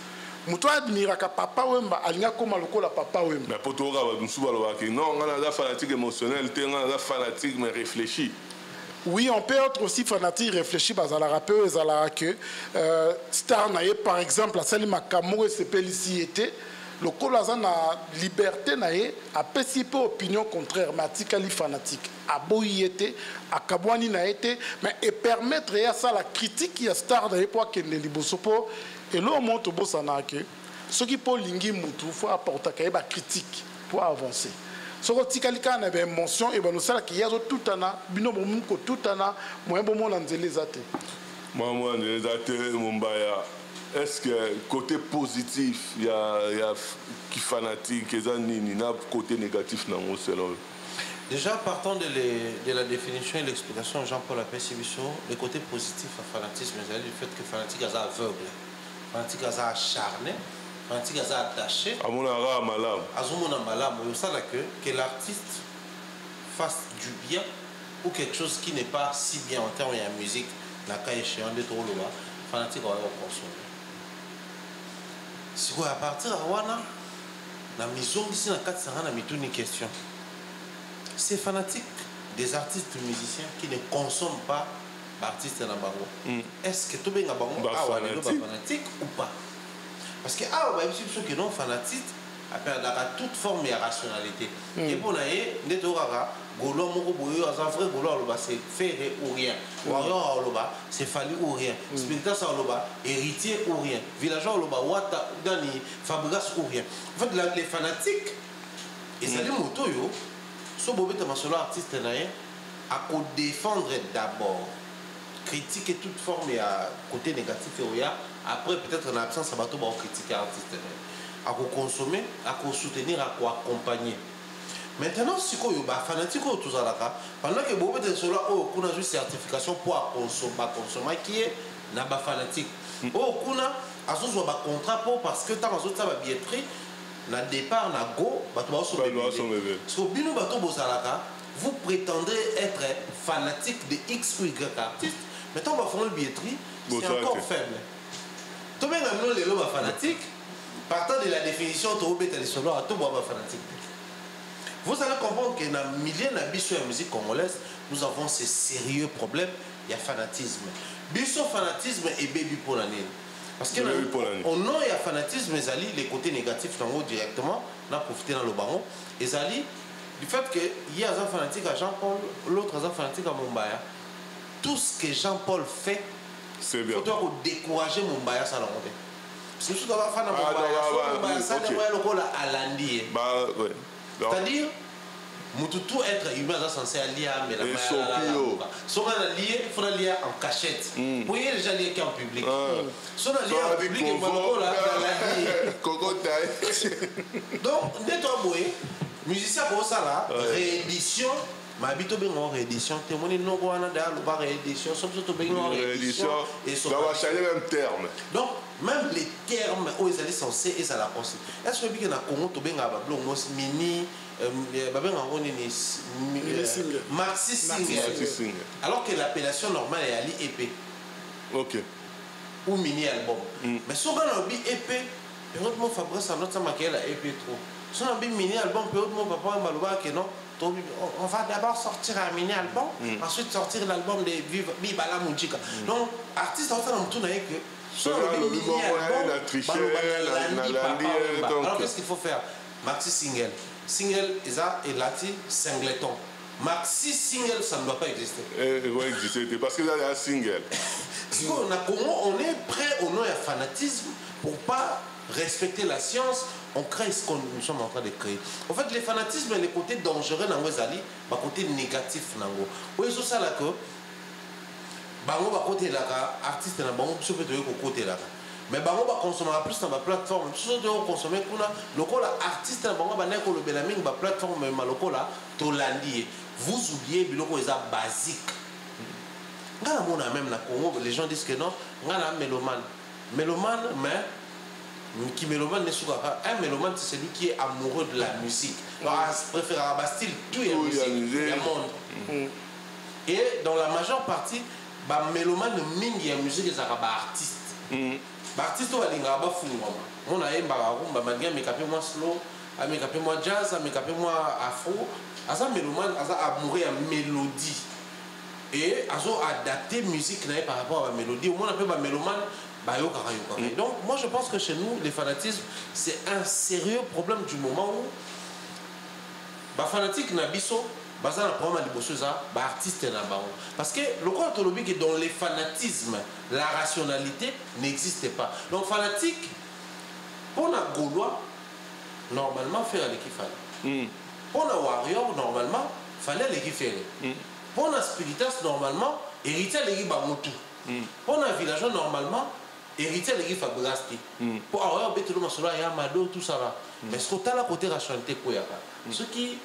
Muto admire Papa Wemba alinga comme la Papa Wemba. Mais pour toi non, on a fanatique émotionnel, on a fanatique mais réfléchi. Oui, on peut être aussi fanatique réfléchi parce que la rappeur que Star Naye par exemple, la Salima Kamou et ses pellicité le colosan a liberté naie a participer opinion contraire mais atikali fanatique a boyété a kabwani na été mais et permettre à ça la critique qui a star naie pour que ne libosopo et là on monte bosana que ce qui pour lingi mutu faut apporter kaiba critique pour avancer ce que tikalika na émotion et ben nous ça qui y a tout ana bino bomu ko tout ana moi bomo nanzelezate moi nanzelezate mumbaya. Est-ce que côté positif, il y a qui fanatique, il y a côté négatif dans mon selon? Déjà, partant de la définition et l'explication, Jean-Paul Apessibiso, le côté positif à fanatisme, c'est le fait que fanatique est aveugle, fanatique est acharné, fanatique est attaché. À mon ara malam. À mon malam, il ça que l'artiste fasse du bien ou quelque chose qui n'est pas si bien en termes de musique, la cas échéant de trop loin, fanatique va consommer. Si à partir de Wana, la maison ici dans 400 ans, on a une question. Ces fanatiques des artistes musiciens qui ne consomment pas d'artistes dans le bango. Est-ce que tout le monde est fanatique ou pas? Parce que ceux qui sont fanatiques, à toute forme de rationalité. Et pour nous, Golo moko boyo azan vrai golo aloba c'est faire ou rien. Warrior aloba c'est fallu ou rien. Spiritas aloba héritier ou rien. Villageois aloba wata dani Fabregas ou rien. En fait les fanatiques et ça les moto yo so bobeta masolo artiste naé à défendre d'abord critiquer toute forme et à côté négatif et après peut-être en absence à bateau ba critiquer artiste à consommer à soutenir à accompagner. Maintenant, si vous êtes fanatique, pendant que vous êtes sur une certification pour consommer, qui est fanatique. Vous avez un contrat parce que vous avez une billetterie, na départ, na go, vous prétendez être fanatique de X ou Y artiste, mais quand vous faites une billetterie, c'est encore faible. Tout le monde est fanatique, partant de la définition, vous êtes fanatique. Vous allez comprendre que dans le milieu de la musique congolaise, nous avons ces sérieux problèmes. Il y a fanatisme. Biso fanatisme et baby pour l'année. Parce que on a un fanatisme, les côtés négatifs directement, on a profité dans le baron. Et du fait qu'il y a un fanatique à Jean-Paul, l'autre un fanatique à Mumbaya. Tout ce que Jean-Paul fait, c'est bien. Il faut décourager Mumbaya, ça l'a monté. C'est-à-dire, tout être humain est censé aller à mais la main si on a lié, il faut aller en cachette. Pour y aller déjà lié qu'en public. Si on a lié en public, il faut là donc, dès toi, musicien comme ça là, réédition. Ma habito bien en réédition, témoigner non quoi na da le réédition, surtout bien en réédition et ça va changer même terme. Donc même les termes où ils allaient censés et ça la aussi. Est-ce que bien na Congo to bien ba blong mini ba bien en maxi single. Alors que l'appellation normale est ali EP. OK. Ou mini album. Mais souvent on dit EP, peut-être mon Fabrice a notre maquille la EP trop. Si on dit mini album, peut-être mon papa maloba que non. On va d'abord sortir un mini-album, ensuite sortir l'album de Viva la Musica. Donc, artiste en fait, on tourne avec eux. Soit le mini-album, alors qu'est-ce qu'il faut faire? Maxi single. Single, et lati singleton. Maxi single, ça ne doit pas exister. Oui, exister, parce que là, il y a un single. On est prêt au nom et à fanatisme pour ne pas respecter la science. On crée ce que nous sommes en train de créer. En fait, les fanatismes et les côtés dangereux dans les alliés, le côté négatif. Oui, c'est ça là que. Bango va côté là, artiste na bango, je peux te dire côté là. Mais bango va consommer plus dans la plateforme. Si on doit consommer, le artiste na bango va n'être le belaming, la plateforme, mais le là, tolandi. Vous oubliez le ko est basique. Même na Congo, les gens disent que non, on a un mélomane. Mélomane, mais. Qui mélomane n'est souvent pas un mélomane, c'est celui qui est amoureux de la musique. Préfère à Bastille, tout est musique, il y a monde. Et dans la majeure partie, mélomane mine il y a musique et ça va artiste. Artiste on va dire bah fou on a un bagarou malgré mais capé moi slow, mais capé moi jazz, mais capé moi afro, ça mélomane ça amoureux à mélodie. Et azo adapter musique par rapport à la mélodie. On appelle mélomane. Donc moi je pense que chez nous les fanatismes c'est un sérieux problème du moment où fanatique na biso baza na problème de bosoza artiste na baron parce que le compte lobby que dans les fanatismes la rationalité n'existe pas. Donc fanatique pour la Gaulois normalement faire l'équipe fallait. Pour la warrior normalement fallait l'équipe faire. Pour la spiritas normalement hériter l'équipe bamotu. Pour la villageois normalement héritier l'équipe Fabrasti. Pour avoir un peu de masolo et amado tout ça va. Mais ce côté là côté rationalité quoi ce qui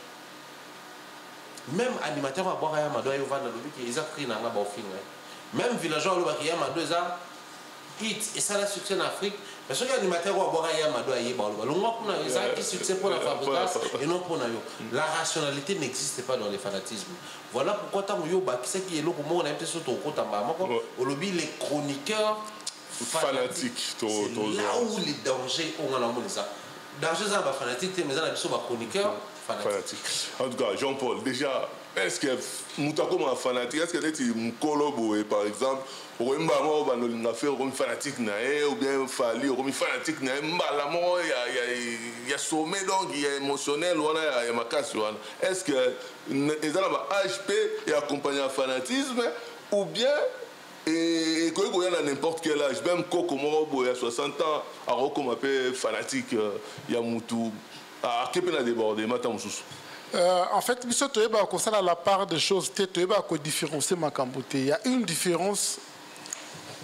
même animateur à boire amado et vendre le qui ils a pris dans la film. Même villageois le qui amado ça hit et ça la succès en Afrique. Mais ce qui animateur à boire amado et ba le moi pour ça qui succès pour la Fabrasti et non pour nayo. La rationalité n'existe pas dans les fanatismes. Voilà pourquoi tant yo ba qui c'est qui est là pour moi on a été surtout au côté au lobby les chroniqueurs fanatique. C'est là où les dangers ont un amour de ça. Danger ça va fanatique, mais ça a chroniqueur fanatique. En tout cas, Jean-Paul, déjà, est-ce que Moutako est fanatique? Est-ce que tu es Mkolobo, par exemple, ou bien fanatique ou bien Fali, ou fanatique il y a sommet donc il y a émotionnel il y a macasse. Est-ce que les gens HP et accompagné à fanatisme ou bien et quand il y a n'importe quel âge, même quand il y a 60 ans, alors qu'on m'appelle fanatique, il y a Moutou, à quel point il a débordé, en fait, la part des choses, différencier ma camboté. Il y a une différence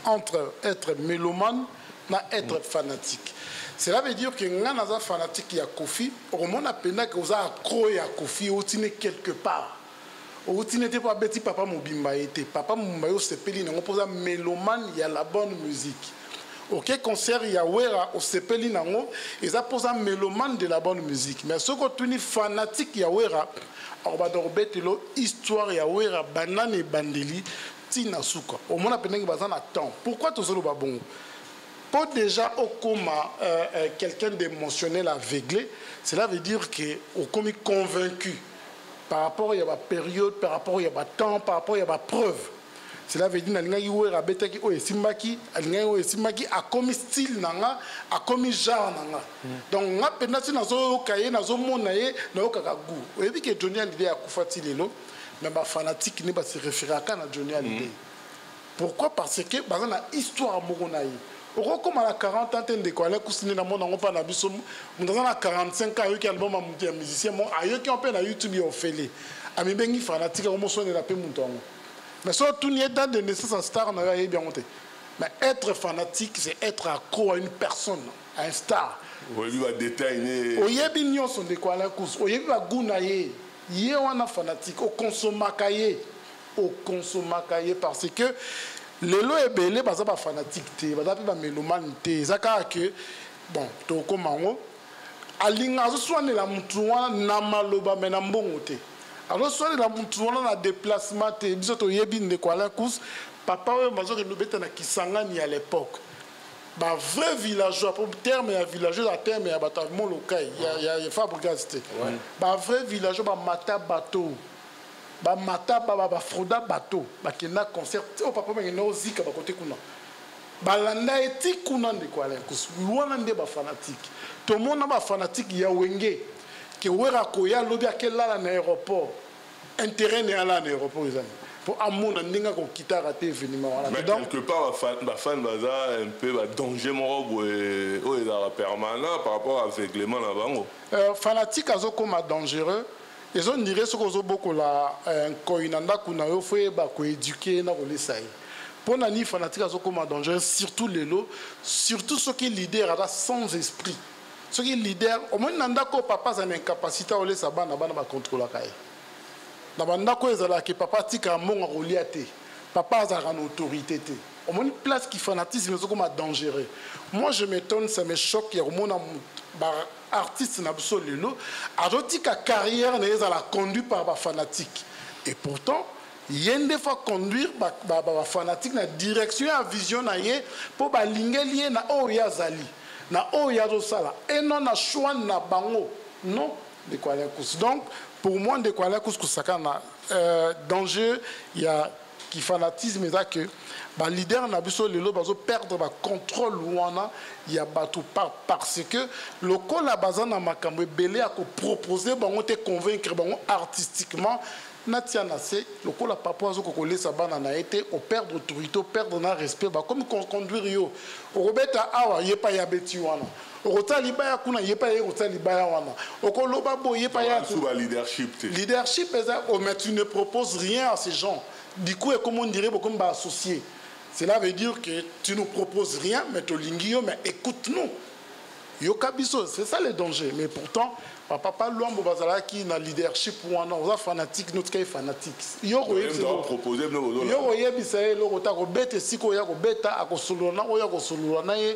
entre être mélomane et être fanatique. Cela veut dire que quand on est fanatique, il y a Kofi, au moins on a peine que vous avez accro à Kofi, vous êtes quelque part. Au n'était pas bêti papa Mobimba était papa Mobimba au sepeli n'a pas posé mélomane il y a la bonne musique. Ok concert il y a wera au sepeli n'a pas ils a posé mélomane de la bonne musique. Mais ce que tu es fanatique il y a wera on va donc bête lo histoire il y a wera banane et bandeli tina suka. Au moins on a peine que bazan attend. Pourquoi tout ça le babon? Pour déjà au coma quelqu'un d'émotionnel aveuglé, cela veut dire que au commis convaincu. Par rapport à la période, par rapport à la temps, par rapport à la preuve. Cela veut dire que a commis style, a commis genre. Donc, on a pensé que Johnny Hallyday a fait mais les fanatiques ne se réfèrent à Johnny Hallyday. Pourquoi? Parce que dans l'histoire, Comme à 40 ans, tu as cousine dans mon pas na biso. Nous avons 45 ans, qui album à musicien, mon aïe qui ont peine à YouTube et au félé. Ami bengi fanatique, au monson de la paix mouton. Mais soit tout n'y dans de naissance en star, on a bien monté. Mais être fanatique, c'est être accro à une personne, à un star. Oui, il va détailler. Oyebi nyon son de quoi la course. Oyebi va gounaye. Yé wana fanatique. Au consomakaye. Au consomakaye parce que les lois est belé, bah ça pas fanatique té, bah ça pas mélomane té. Ça que bon, to komango. Alinga zo soane la mutuwa na maloba mena mbongo té. Alors soane la mutuwa na déplacement té. Biso to yebi de quoi la course. Papa ouais mazo que nous bête na Kisangani à l'époque. Bah vrai villageois pour terme et villageois à terme et à bateau mon local il y a fabrication bah vrai villageois bah mata bateau bah mata bah froda bateau bah qui n'a concert oh papa mais il n'a aussi qu'à côté kuna bah landa eti kuna de quoi là kus loin de bah fanatique tout le monde a bah fanatique il y a wenge qui ouera koya lobby à quel là l'aéroport intérêt n'est à l'aéroport les amis pour amour n'inga ko kita rater événement voilà mais donc quelque part ma fan baza un peu danger mon robe et la permanent par rapport à règlement là bango fanatique azo comme dangereux ils ont dirait ce qu'on beaucoup la koinanda kuna yo faut ba ko éduquer na ko lesai pour nani fanatique azo comme dangereux surtout les lots surtout ceux qui leader à sans esprit ceux qui leader au moins nanda ko papa za incapacité au lesa bana ba contrôler kai na banda ko ezala ke papa tika monga roliate papa a une autorité au moins une place qui fanatisme c'est comme dangereux moi je m'étonne ça me choque il y a mon artiste na biso lelo azotika carrière na ezala conduit par ba fanatique et pourtant yende fa conduire ba fanatique na direction à vision na ye pour ba lingeli na o ya zali na o ya zo sala et non na choix na bango non de quoi la course donc pour moi de quoi la course sakana danger il y a qui fanatisme ça que ba leader na biso lelo bazo perdre ba contrôle wana il y a bateau parce que le col la bazana makambo belé a ko proposer bango te convaincre bango artistiquement natiana c'est le col la papa zo ko lesa bana na été au perdre autorité au perdre na respect ba comme conduire yo robeta awa yepa ya beti wana okotali baya kuna yepa ye okotali baya wana okoloba bo yepa ya sous leadership leadership mais tu ne proposes rien à ces gens du coup comme on dirait comme ba associé cela veut dire que tu nous proposes rien mais to lingio mais écoute-nous yo kabiso c'est ça le danger mais pourtant papa Luambo bazala qui na leadership wana oza fanatique notre cas fanatique yo proposer yo yebisa lo kota ko bete siko ya ko beta akosolona oya kosolona ye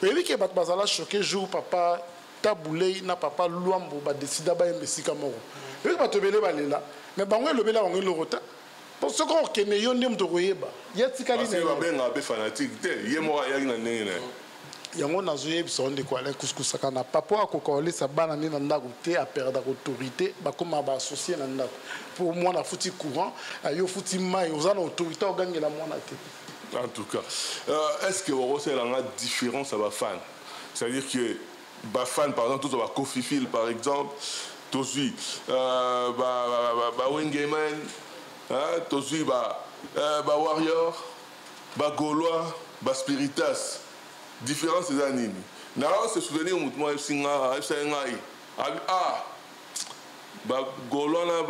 oui que bazala choqué jour papa taboulé na papa Luambo ba décida ba mesika moko oui ba tobele balela mais bango lobela bango lo kota pour ce qu'on kene yo ndem to koyeba yetikali na ba benga be fanatique te ye mo ya na ndenge na yango nazoyebisa onde kwa la kuskusaka na papa akokolesa bana ni na ndako te a perdre autorité bakoma ba associé na ndako pour moi na futi courant yo futi mai ozana autorité ogangela mona te. En tout cas est-ce que vous avez la différence à ba fan c'est-à-dire que ba fan par exemple tout ba Kofifil par exemple tozui ba Wengeman tozui ba Warrior ba Gaulois ba Spiritas différence des années. Là, se souvenir moi singa FCNI. Ah. Ba Golona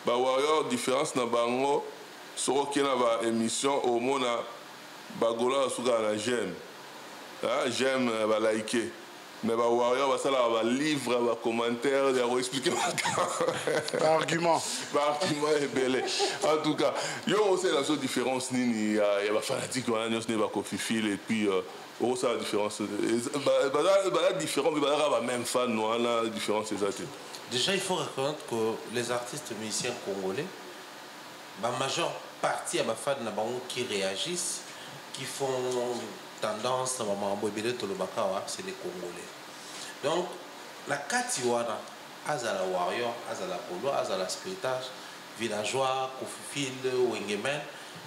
ba Warrior différence na bango soro kena ba émission au mona ba Golona suka na j'aime. Ah, j'aime ba liker. Mais ba Warrior ba ça là ba livre ba commentaire de expliquer ba argument est belé. En tout cas, yo aussi la seule différence ni ya ba fanatique wana nyos ne ba Kofifil et puis oh, ça la différence. La différence, la même fan, la différence c'est ça. Déjà, il faut reconnaître que les artistes musiciens congolais, la majeure partie à ma fan qui réagissent, qui font tendance à c'est les Congolais. Donc, la Katiwana, Azala Warrior, Azala Polo, Azala Spiritage, Villageois, Kofifil, Wengemen,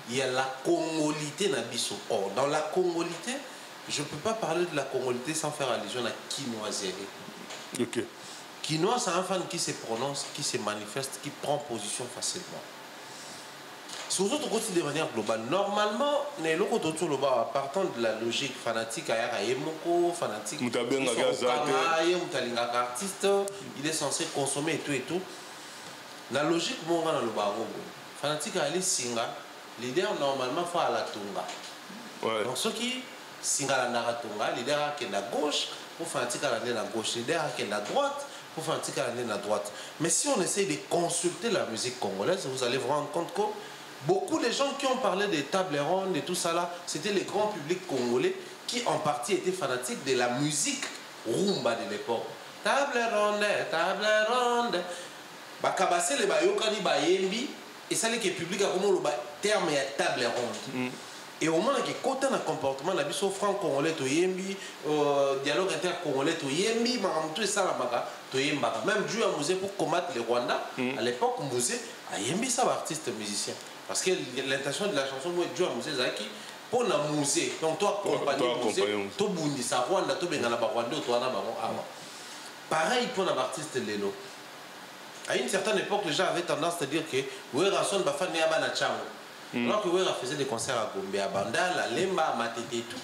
il y a la congolité Nabiso. Or, dans la congolité, je ne peux pas parler de la congolité sans faire allusion à Kinoiserie. Ok. Kinois, c'est un fan qui se prononce, qui se manifeste, qui prend position facilement. surtout de manière globale. Normalement, partant de la logique fanatique, fanatique, artiste, il est censé consommer et tout. La logique, fanatique à singa, leader normalement fait à la tunga. Donc ceux qui singa la tunga, leader qui est la gauche, pour fanatique à la gauche, leader qui est la droite, pour fanatique à la droite. Mais si on essaye de consulter la musique congolaise, vous allez vous rendre compte que beaucoup de gens qui ont parlé des tables rondes et tout ça là, c'était les grands publics congolais qui en partie étaient fanatiques de la musique rumba de l'époque. Table ronde. Bakabase le bayokani bayembi et ça les que public a comme le terme ya table ronde. Et au moment que côté un comportement la biso franc-congolais to yembi, dialogue inter-congolais to yembi, tout ça la maka to yemba. Même Dieu a musée pour combattre les Rwandais. À l'époque musée a yembi ça artiste musicien. Parce que l'intention de la chanson c'est Dieu a musée zaki pour na musée. Donc toi accompagner musée, to bundi sa Rwanda to bengana ba Rwanda to na ba awa. Pareil pour un artiste lelo. À une certaine époque, les gens avaient tendance à dire que Wera Son Bafan Niabana Chango. Alors que Wera faisait des concerts à Gombe, à Bandal, à Lemba, à Matete et tout.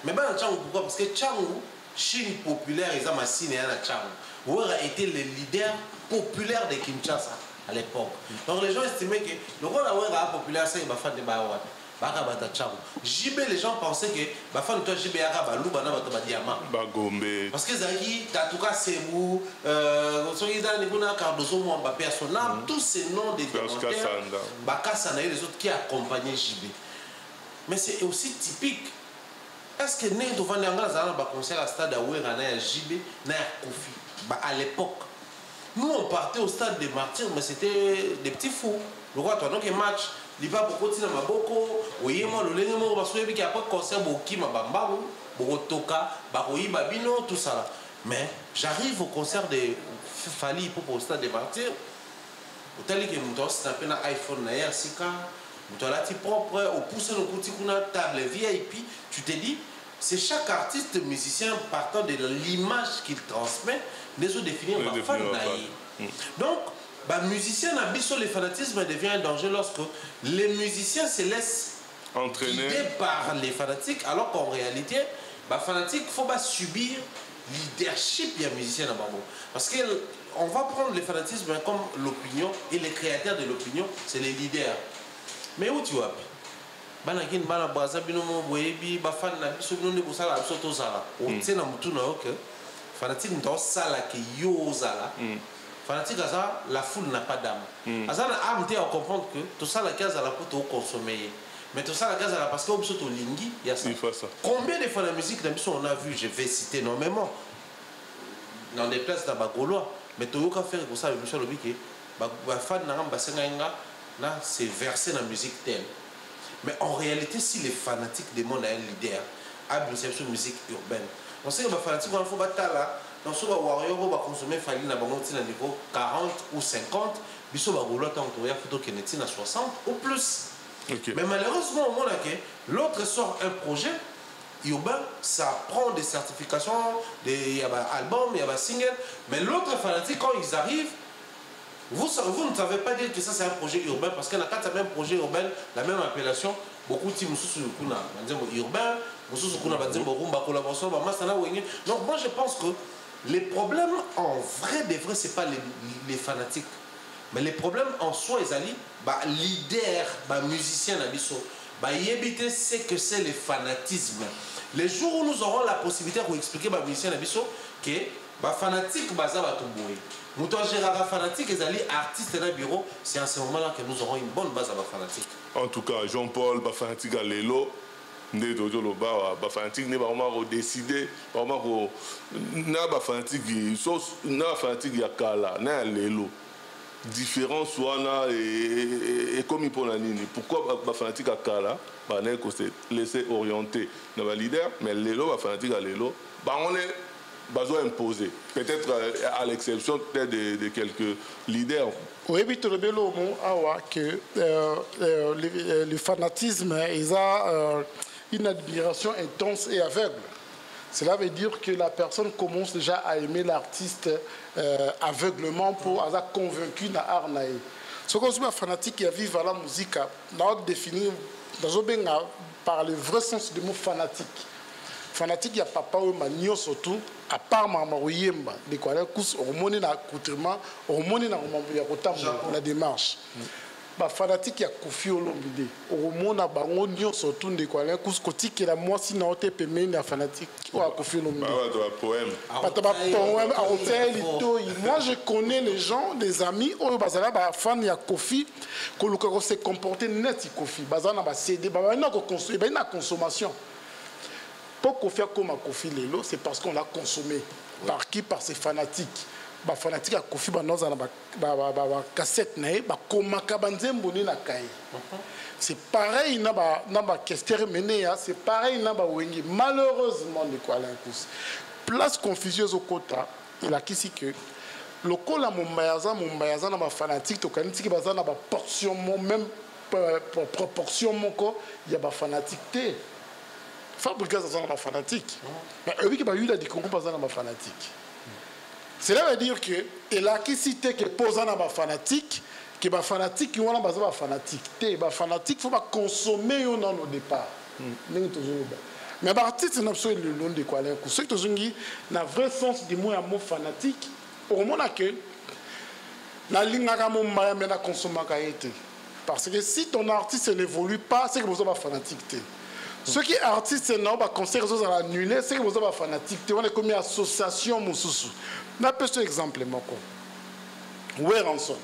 Mais Bana Chango, pourquoi? Parce que Chango, Chine populaire, ils ont massiné à Chango. Wera était le leader populaire de Kinshasa à l'époque. Donc les gens estimaient que le rôle de Wera populaire, c'est Bafan de Bawa. JB, les gens pensaient que Bafan toi JB Arabalou bana ba diamant Bagombe parce que Zaki Tatuka Semou Soyida Nibuna Cardozo Mwamba personnel tous ces noms des commentaires Bakasana et les autres qui accompagnaient JB. Mais c'est aussi typique. Est-ce que né devant Nanga Zana ba concert à stade à Ouera na JB na Kofi à l'époque nous on partait au stade des Martyrs mais c'était des petits fous. Le roi toi donc un match il va pour continuer ma boko oui moi le lengue moi parce que il y a pas concert boki ma bambaru botoka baroyi babino tout ça là. Mais j'arrive au concert de Fali pour stade des Martyrs au tel que nous tous tapé na iPhone na sika nous là ti propre au pousser le petit kuna table VIP tu te dis c'est chaque artiste musicien partant de l'image qu'il transmet les autres définir ma fan donc bah, musicien le fanatisme devient un danger lorsque les musiciens se laissent entraîner par les fanatiques alors qu'en réalité bah, fanatique faut pas subir leadership des musiciens parce que on va prendre le fanatisme comme l'opinion et les créateurs de l'opinion c'est les leaders mais où tu vas banakin bana baza binomo boyebi ba fan na biso bino ndebo sala biso to sala o tsena mutu na ok fanatique ndo sala ke yo sala fanatique ça la foule n'a pas d'âme ça na âme te à comprendre que tout ça la case à la pour te consommer mais tout ça la case à la parce que biso to lingi il y a ça combien de fois la musique na biso on a vu je vais citer énormément dans des places dans bagolois mais to yoka faire pour ça le monsieur lobiki ba fan na ngamba senga na c'est versé dans la musique telle. Mais en réalité, si les fanatiques demandent à un leader à une musique urbaine, on sait que les fanatiques, il faut battre là, dans ce warrior, on va consommer Fali na niveau 40 ou 50, biso ba golo tant que ya photo keneti na 60 ou plus. Mais malheureusement, au moment où l'autre sort un projet urbain, ça prend des certifications, il y a un album, il y a un single, mais l'autre fanatique, quand ils arrivent, vous ne savez pas dire que ça c'est un projet urbain parce qu'il y a quand même projet urbain, la même appellation, beaucoup de urbain, collaboration. Donc moi je pense que les problèmes en vrai de vrai c'est pas les fanatiques, mais les problèmes en soi ils allaient, leader, musicien nabiso, éviter ce que c'est le fanatisme. Les jours où nous aurons la possibilité de expliquer musicien nabiso que fanatique baza batumboui. Nous avons fanatique et les artistes dans le bureau, c'est à ce moment-là que nous aurons une bonne base à la fanatique. En tout cas, Jean-Paul, fanatique à l'élo, fanatique n'est pas décidé, fanatique à Kala, à l'élo. Différent soit là et comme il peut l'année. Pourquoi fanatique à Kala, c'est laisser orienter dans le leader, mais l'élo, fanatique à l'élo, on est besoin imposé, peut-être à l'exception de quelques leaders. Oui, mais tu que le fanatisme, il a une admiration intense et aveugle. Cela veut dire que la personne commence déjà à aimer l'artiste aveuglement pour être convaincu d'Arnaï. Ce qu'on est fanatique qui vivent à la musique, on définit par le vrai sens du mot fanatique. Fanatique, il y a papa ou manio surtout, à part maman ou yemba, de quoi la course, hormone na accoutrement, hormone na la démarche. Bah fanatique, il y a Kofi Olomide, hormone na bango nio surtout de quoi la course cotique et la moi si na ote pemé na fanatique ou à Kofi Olomide. Poème. Moi je connais les gens, des amis, oh bazala ba fan ya Kofi, que le se comporter net Kofi, bazana ba CD, ba na ko consommer, ba na consommation. Pour faire comme à Kofi Lelo, c'est parce qu'on l'a consommé. Par qui? Par ses fanatiques. Les fanatiques à Kofi, cassette, c'est pareil, c'est pareil, malheureusement, place confusion au quota, il a qui que le col à Mumbayaza, n'a fanatique, tu connais qui bazana portion, même proportion, il y a des fanatiques. Fabriquer ça dans la fanatique. Mais eux qui eu la dit qu'on pas dans la fanatique. Cela veut dire que et là qui cite que pose dans la fanatique, que ba fanatique qui ont la fanatique. Té ba fanatique faut pas consommer au départ. Mais ba artiste n'a pas le nom de quoi là. Ce que tu dis na vrai sens du mot fanatique. Au moment que la ligne à mon maya mais na consommer parce que si ton artiste n'évolue pas, c'est que vous êtes fanatique. Ceux qui sont artistes, non, bah, concert à l'annuler, c'est que vous avez fanatique. On est comme une association, Moussoussou. On a un petit exemple, où est rançon?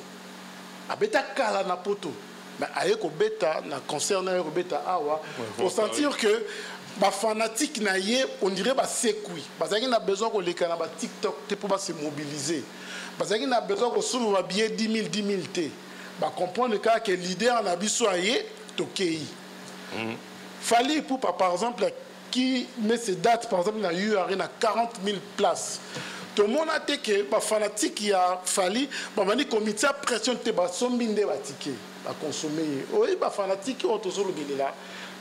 A bêta kala na poto. Mais avec le bêta, na concert na bêta awa, pour sentir que bah fanatique na yé, on dirait bah c'est quoi. Parce qu'il a besoin qu'on les canne bah TikTok pour se mobiliser. Parce qu'il a besoin qu'on soume bah billet 10 000 T. Bah comprendre le cas que l'idée en a bisoyé, tokei. Fallait pour par exemple qui met ses dates par exemple dans eu à 40 000 places. Tout le monde a dit que les fanatiques qui a fallu le comité a pression de sombinde ba ticket ba consommer. Oui, les fanatiques qui ont toujours le là.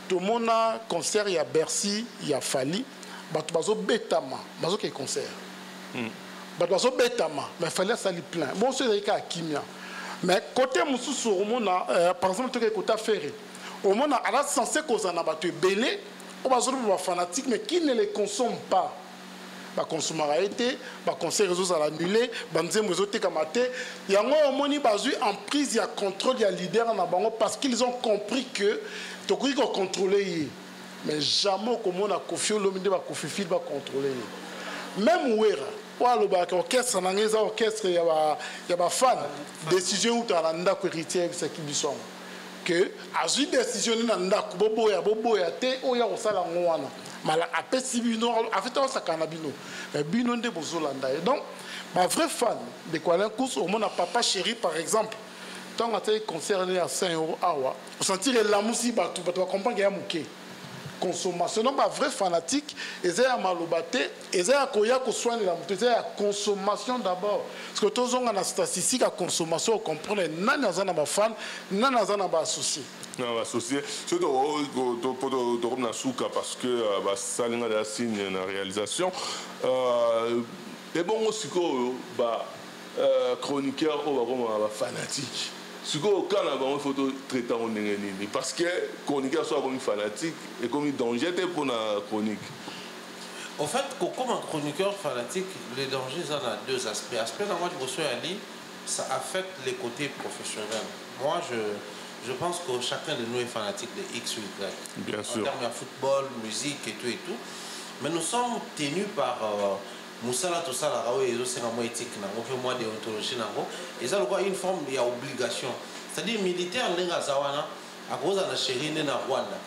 Tout le monde a concert il y a Bercy, il y a Fali, bazo betama, bazo qui concert. Bazo betama, mais fallait ça li plein. Bon c'est des cas kimia. Mais côté Moussou au monde par exemple tout côté ferré. Au monde a la censé qu'on a battu belé, on va sur fanatique mais qui ne les consomme pas. Ba consommer a été, ba concert réseaux à l'annuler, banze mozote kamate, il y a un moni bazu en prise, il y a contrôle, il y a leader en abango parce qu'ils ont compris que to ko contrôler mais jamais comme on a Kofi Olomide ba Kofi Fil ba contrôler. Même Ouera, ou le orchestre nangeza orchestre il y a ba fan décision ou ta landa ko héritier c'est qui bisson. Que à une décision nanda ko boboya te o ya osala ngwana. Mais après si bino en fait on sakana bino mais bino nde bozolanda donc ma vraie fan de Kwala Course au monde papa chéri par exemple tant que tu concerné à 5 € awa vous sentir la musique tu vas comprendre qu'il y a mouké consommation donc ma vraie fanatique et c'est à malobate et c'est à koya ko soigner la moto c'est à consommation d'abord parce que tous on a statistique à consommation on comprend nana za na ba fan nana za na ba associé non associé c'est pour na souka parce que ça linga da signe na réalisation et bon aussi ba chroniqueur ou ba fanatique ce qu'on a une photo traitée en négatif parce que chroniqueur soit comme fanatique et comme danger pour la chronique. En fait, comme un chroniqueur fanatique, les dangers en a deux aspects. L'aspect dans moi de ça affecte les côtés professionnels. Moi, je pense que chacun de nous est fanatique de X ou Y. Bien sûr. En termes de football, musique et tout. Mais nous sommes tenus par Moussala tout ça là et c'est vraiment éthique on fait moins déontologie et ça quoi une forme il y a obligation c'est-à-dire militaire n'enga zawana à cause de la chérie na Rwanda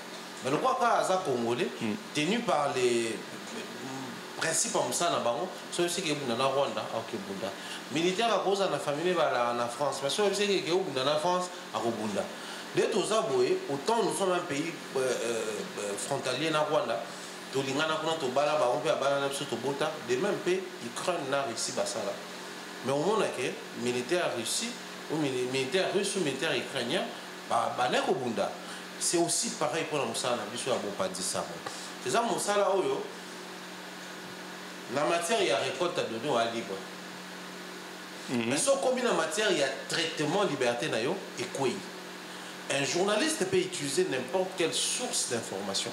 mais le quoi ka za congolais tenu par les principes comme ça na bango so c'est que na Rwanda OK bunda militaire à cause de la famille va en France mais so c'est que bunda na France à Rwanda de tout ça boé autant nous sommes un pays frontalier na Rwanda de même pays Ukraine n'a réussi ça là mais au monde que militaire russie ou militaire russe ou militaire ukrainien c'est aussi pareil pour la Moussala pas dit ça c'est ça Moussala la matière il y a récolte à donner à libre Mais ce combien en matière, il y a traitement, liberté, et quoi. Un journaliste peut utiliser n'importe quelle source d'information.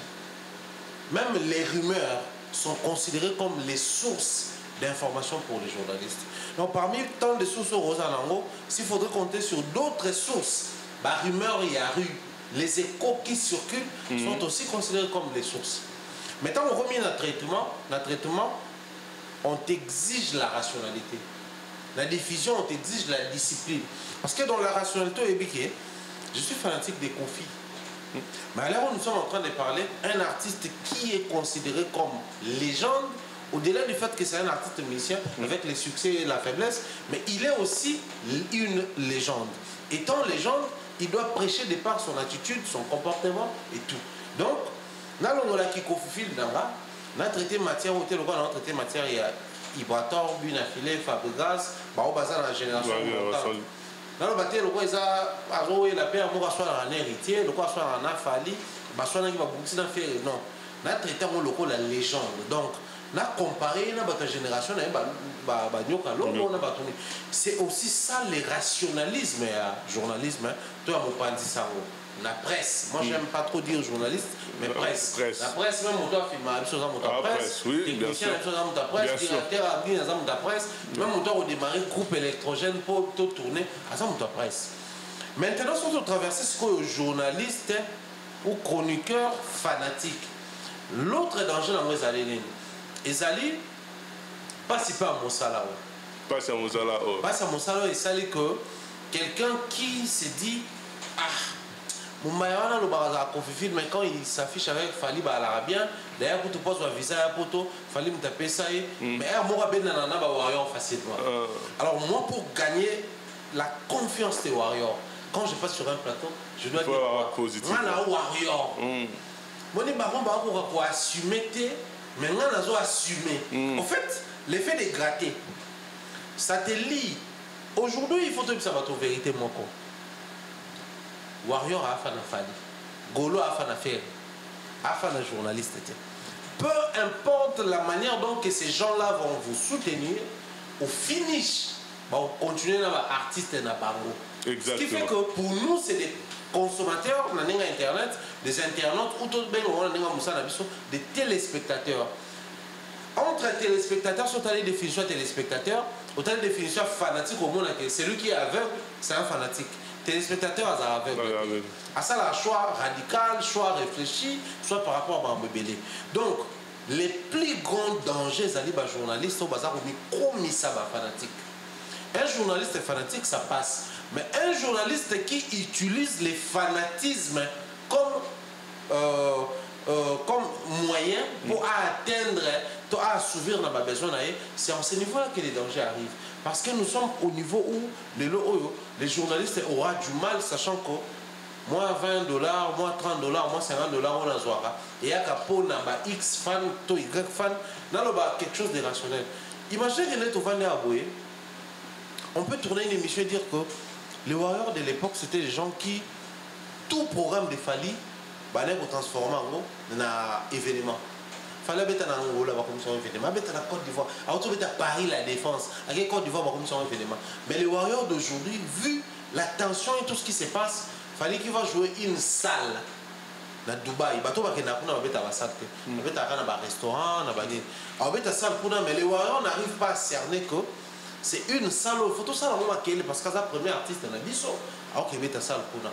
Même les rumeurs sont considérées comme les sources d'information pour les journalistes. Donc parmi tant de sources au Rosanango, s'il faudrait compter sur d'autres sources, rumeurs, il y a rue, les échos qui circulent sont aussi considérés comme les sources. Maintenant, on remet notre traitement, on t'exige la rationalité. La diffusion, on t'exige la discipline. Parce que dans la rationalité, je suis fanatique des conflits. Mais alors, nous sommes en train de parler d'un artiste qui est considéré comme légende, au-delà du fait que c'est un artiste musicien avec les succès et la faiblesse, mais il est aussi une légende. Étant légende, il doit prêcher de par son attitude, son comportement et tout. Donc, nous avons traité matière, on a traité matière, il y a Ibrator, Bunafile, Fabregas, Baobazan, la génération. Dans le bâtiment, le quoi il a paix, on va soit un héritier, le quoi soit un affali, soit un qui va boucler dans faire non. On a traité la légende. Donc, on a comparé notre génération, c'est aussi ça le rationalisme et journalisme. Toi, mon pas dit ça. La presse, moi j'aime pas trop dire journaliste, mais presse. La presse, même on doit filmer la chose dans la presse, technicien la chose dans la presse, directeur dans la presse, même on doit redémarrer groupe électrogène pour tourner à ça dans la presse. Maintenant, si on traverse ce que journaliste ou chroniqueur fanatique, l'autre danger dans les années, ils allaient participer à Moussala. Passe à Moussala. Passe à Moussala, et ça que quelqu'un qui se dit ah. Mon maïwana le baraza confifil, mais quand il s'affiche avec Fali l'arabien, d'ailleurs pour te poser un visa à poto, Fali me taper ça mais moi ben nanana ba warrior facilement. Alors moi pour gagner la confiance des warriors, quand je passe sur un plateau, je dois dire positif. Moi la warrior. Moi ni baron ba pour assumer mais moi nazo assumer. En fait, l'effet de gratter. Ça te lie. Aujourd'hui, il faut que ça va trouver vérité mon con. Warrior a fait un fali, Golo a fait un affaire, a fait un journaliste. Peu importe la manière dont que ces gens-là vont vous soutenir, au finish, on continue à être artiste et à bango. Ce qui fait que pour nous, c'est des consommateurs, Internet, des internautes, ou tout des téléspectateurs. Entre téléspectateurs, sur la définition téléspectateur, autant de définition fanatique au monde, celui qui est aveugle, c'est un fanatique. Téléspectateurs à aveugle. À ça, la choix radical, choix réfléchi, soit par rapport à Mbébélé. Donc, les plus grands dangers, c'est les journalistes au bazar comme ça fanatique. Un journaliste fanatique, ça passe. Mais un journaliste qui utilise les fanatismes comme moyen pour atteindre, pour assouvir nos besoins, c'est en ce niveau-là que les dangers arrivent. Parce que nous sommes au niveau où les journalistes auront du mal, sachant que moi $20, moi $30, moi $50, on a zoara. Et il y a X fan, Y fan, quelque chose de rationnel. Imaginez que on peut tourner une émission et dire que les warriors de l'époque, c'était des gens qui, tout programme de Fali, pour transformer en événement. Il fallait mettre en Angola la commission événement, mettre en Côte d'Ivoire, à Paris la défense, à Côte d'Ivoire la commission événement. Mais les warriors d'aujourd'hui, vu la tension et tout ce qui se passe, il fallait qu'ils vont jouer une salle à Dubaï. Il faut que la salle, un restaurant, une salle, mais les warriors n'arrivent pas à cerner que c'est une salle. Il faut tout ça parce que c'est le premier artiste dans la biso. Alors qu'il y a une salle pour nous.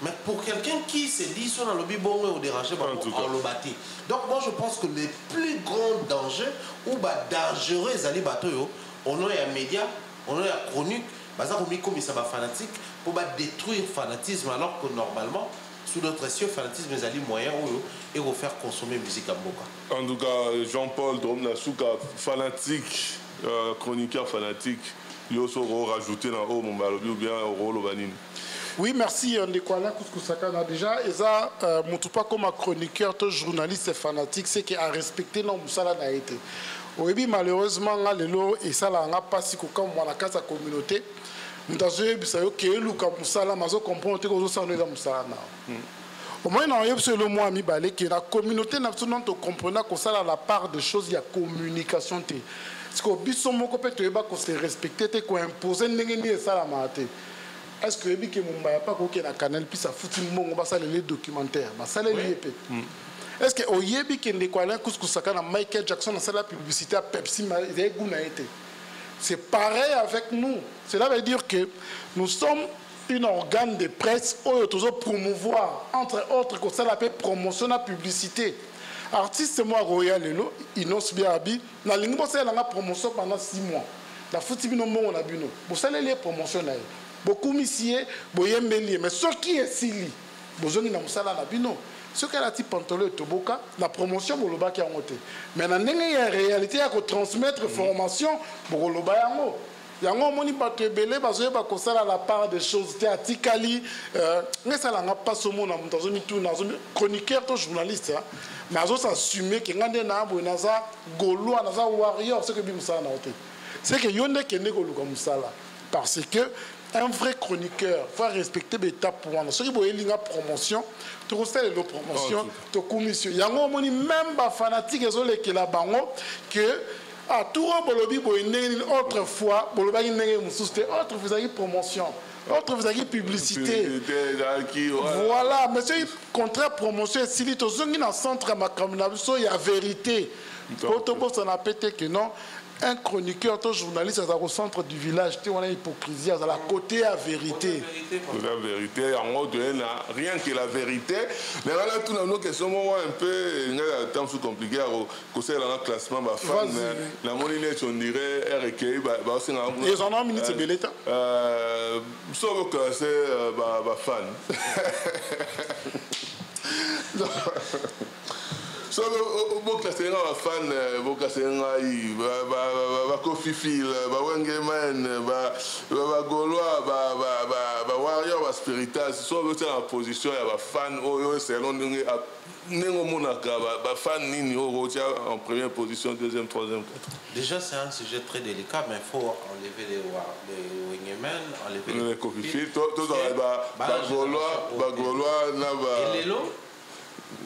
Mais pour quelqu'un qui se dit sur le lobby bon ou dérangé, on le bâtit. Donc moi je pense que les plus grands dangers ou dangereux les bateaux, on a un média, on a un chronique, comme ça fanatique pour détruire le fanatisme alors que normalement sous notre cieux fanatisme est un moyen et vous faire consommer musique à Boka. En tout cas Jean-Paul Dromnasuka fanatique, chroniqueur fanatique, il y a aussi rajouté dans haut mon balobi ou bien au rôle vanine. Oui, merci Ndekwala Kouskou-Sakana. Déjà, Eza, mon tout pas comme un chroniqueur, journaliste et fanatique, c'est qu'il a respecté nos moussala n'a été. Oui, malheureusement, et ça n'a pas si comme moi la case à communauté. Nous avons dit que le moussala, mais on comprend que nous sommes dans moussala. Au moins, on a eu le mot ami balé que la communauté n'a pas compris que ça a la part de choses, il y a communication. parce que biso moko pe toyeba ko se respecter te ko imposer ndenge ni esalama te. Est-ce que ebi ke Mumbaya pas ko ke na canal puis ça fouti mbongo basala les documentaires basala liepé. Est-ce que oyebi ke ndeko Alain Kouskou Sakana Michael Jackson na la publicité à Pepsi ma guna été. C'est pareil avec nous. Cela veut dire que nous sommes un organe de presse où nous devons promouvoir, entre autres, que ça l'appelle promotion la publicité. Artiste moi Royal Lelo, Inos Biabi, na lingo c'est la promotion pendant 6 mois. La fouti bino mon na bino. Vous savez les promotions là. Beaucoup missier, boyembeli, mais ce qui est sili, bozongi na musala na bino. Ce qu'elle a dit pantalon toboka, la promotion boloba qui a monté. Mais dans la réalité, il y a que transmettre formation boloba yango. Yango moni bato ebele bazoye bakosala la part des choses te atikali ngesala nga pas au monde na mutazo mitu na chroniqueur to journaliste mais azo s'assumer que ngande na bo naza gaulois naza warrior ce que bi musala na hote c'est que yonde kende ko luka musala parce que un vrai chroniqueur faut respecter l'étape pour moi. Ce qui est une promotion, tu recèles la promotion, tu commission. Il y a même des fanatiques qui la bango que à tout bolobi une autre fois bolobi autre vous avez promotion. Autre vous avez publicité. Voilà, monsieur contrat promotion si li to zongi na centre makamna biso ya vérité. Autobus on a pété que non. Un chroniqueur, un journaliste, au centre du village, on a hypocrisie, à la côté à vérité. La vérité, en haut de rien que la vérité. Mais là, tout le monde, question un peu, temps sous compliqué, au sein d'un classement, la monnaie, on dirait, RK, ils en ont un minute, c'est bel état. Sauf que c'est fan. So, beaucoup de fans, beaucoup de Kofi Phil, Wengeman, Gaulois, Warrior, Spiritas, sont en position, il y a fans, c'est long, en première position, deuxième, troisième, quatrième. Déjà, c'est un sujet très délicat, mais il faut enlever les Wengeman, enlever les Kofi Phil, Gaulois, et les lots.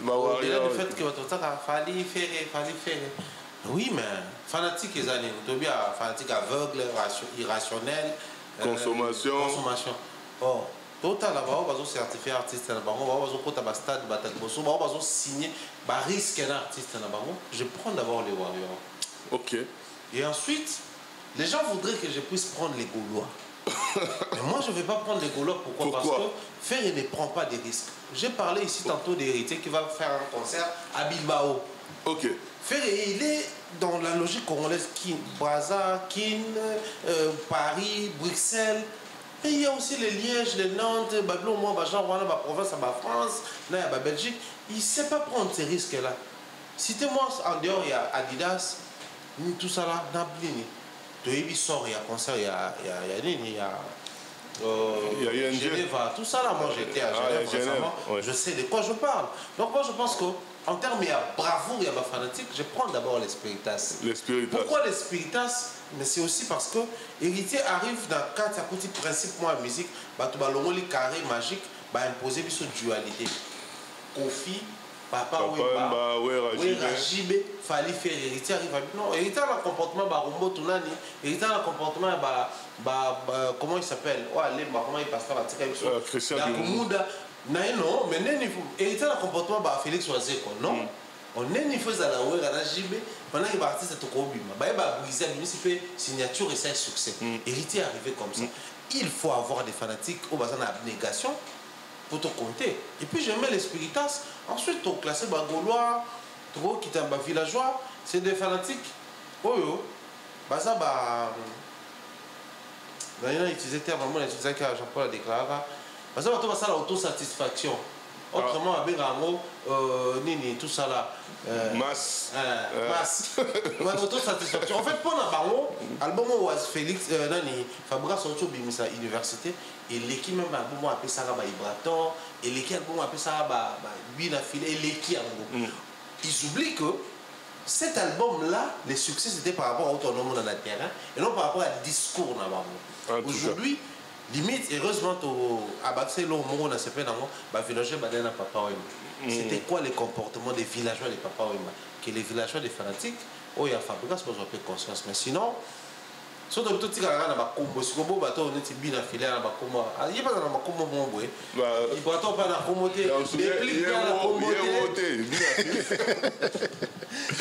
Au-delà du fait que tu fallait faire. Oui, mais fanatique, les années, fanatique aveugle, irrationnel. Consommation. Oh, total, on va certifier artiste, on va stade, on va signer, risque un artiste. Je prends d'abord les Warriors. Ok. Et ensuite, les gens voudraient que je puisse prendre les Gaulois. Mais moi, je ne vais pas prendre les Gaulois. Pourquoi? Parce que Ferré ne prend pas des risques. J'ai parlé ici tantôt d'Héritier qui va faire un concert à Bilbao. Ok. Ferré, il est dans la logique congolaise. Brazza, Paris, Bruxelles. Et il y a aussi les Liège, les Nantes, Babylon, la province, la France, la Belgique. Il ne sait pas prendre ces risques-là. Citez-moi en dehors, il y a Adidas, tout ça là, Nablini. Il sort, il y a concert, il y a Genève, tout ça là, moi j'étais à Genève récemment, je sais de quoi je parle. Donc moi je pense qu'en termes, il y a bravoure, il y a ma fanatique, je prends d'abord les Spiritas. Pourquoi les Spiritas? Mais c'est aussi parce que Héritier arrive dans le cadre de principe moi la musique, les carrés magiques, imposer une dualité. Kofi, Papa Rajibe, fallait faire Héritier arrive à non, Héritier a un comportement Barumbo Tunani, Héritier a un comportement comment il s'appelle? Comment il passe par la Christian Dumouda. Non, mais Héritier a un comportement Félix Oazé, non? On est niveau à la oué à Rajibe, pendant qu'il va artiste à Tokobima, il va briser une signature et c'est un succès. Héritier est arrivé comme ça. Il faut avoir des fanatiques au bassin d'abnégation pour te compter. Et puis je mets les Spiritas. Ensuite, tu classes les Gaulois, tu vois qui est un villageois, c'est des fanatiques. Oh yo, ça il a utilisé le terme, il a utilisé que Jean-Paul a déclaré. Ça va ça l'autosatisfaction. Autrement, avec Nini, tout ça là. Masse. L'autosatisfaction. En fait, pendant l'album Félix, Fabrice Ocho Bimisa Université, et l'équipe même album a appelé ça Ibraton, et l'équipe album a appelé ça Binafile, et l'équipe. Ils oublient que cet album-là, les succès c'était par rapport à autonomie dans le terrain, et non par rapport à discours. Aujourd'hui, limite, heureusement, à Baxelo, on a fait un villageois Badena Papa Wema. C'était quoi les comportements des villageois des Papa Wema? Que les villageois des fanatiques, oh il y a fabrication parce qu'on peut conscience mais sinon surtout tout ce qui a na combo si combo bateau on est bien affilé na combo il y a pas na combo bon boy il bateau pas na combo té déclic na combo té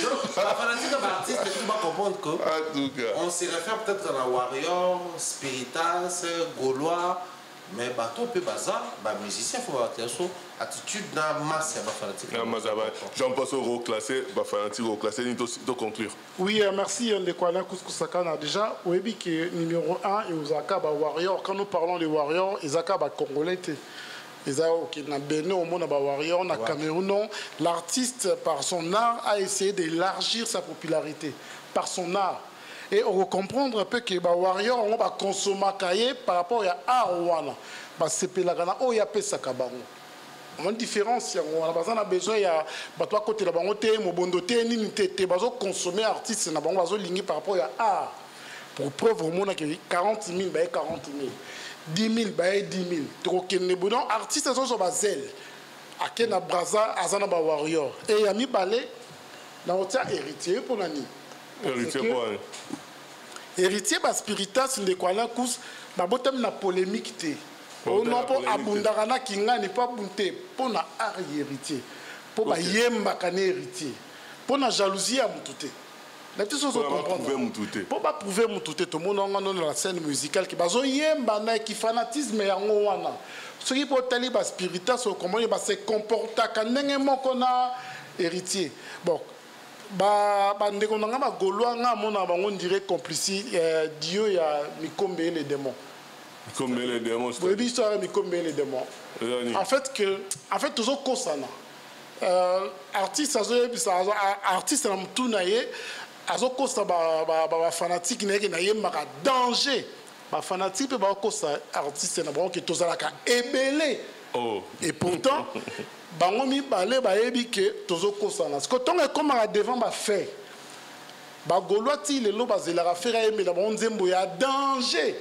donc la fanatique d'artiste tu vas comprendre que on se réfère peut-être à la Warrior Spiritas Gaulois mais bateau peut bazar ba musicien faut avoir attitude na masse ba fanatique Jean passe au classé ba fanatique au classé ni to conclure. Oui, merci Ndekwala Couscous Sakana déjà oyebi que numéro 1 et Osaka ba Warrior quand nous parlons de Warrior Osaka ba congolais na Bénin au monde ba Warrior na Cameroun non l'artiste par son art a essayé d'élargir sa popularité par son art. Et on va comprendre un peu que les Warriors on va consommer par rapport à Arwana. C'est la gana oh ya pesa kabango. On a une différence on a besoin ya batwa côté la bango té mobondo té ni té bazo consommer artiste na bango bazo lingi par rapport à art. Pour preuve vraiment que 40 000 ba 40 000. 10 000 ba 10 000. To kenne bodon artiste zo bazel. Akena braza azana ba Warrior. Et ya mi balé na otia héritier pour nani. Héritier bas Spiritas Ndekwala Kous babotem na polémique té non pour abundarana kinga n'est pas bunté pour na art héritier pour ba yemba kané héritier pour na jalousie à mututé la petite chose comprendre pour pas prouver mututé tout monde on dans la scène musicale qui bazo yemba na qui fanatisme yango wana ce qui pour tali bas Spiritas comment il va se comporter kanenge moko na héritier bon ndeko nanga ba Gaulois nga mona bango dirait complice Dieu ya Mikombe les démons. Mikombe les démons. Oui, l'histoire Mikombe les démons. En fait toujours kosana. Artiste artiste na mtunaye azo kosa ba fanatique na yemaka danger. Ba fanatique ba kosa artiste na bango ki tozalaka ebele. Oh. Et pourtant bango mi balé ba yebi ke tozo kosana. Ce que ton est comme à devant ba fait. Ba Gaulois ti le lo ba zelaka faire yembe na bango nzembo ya danger.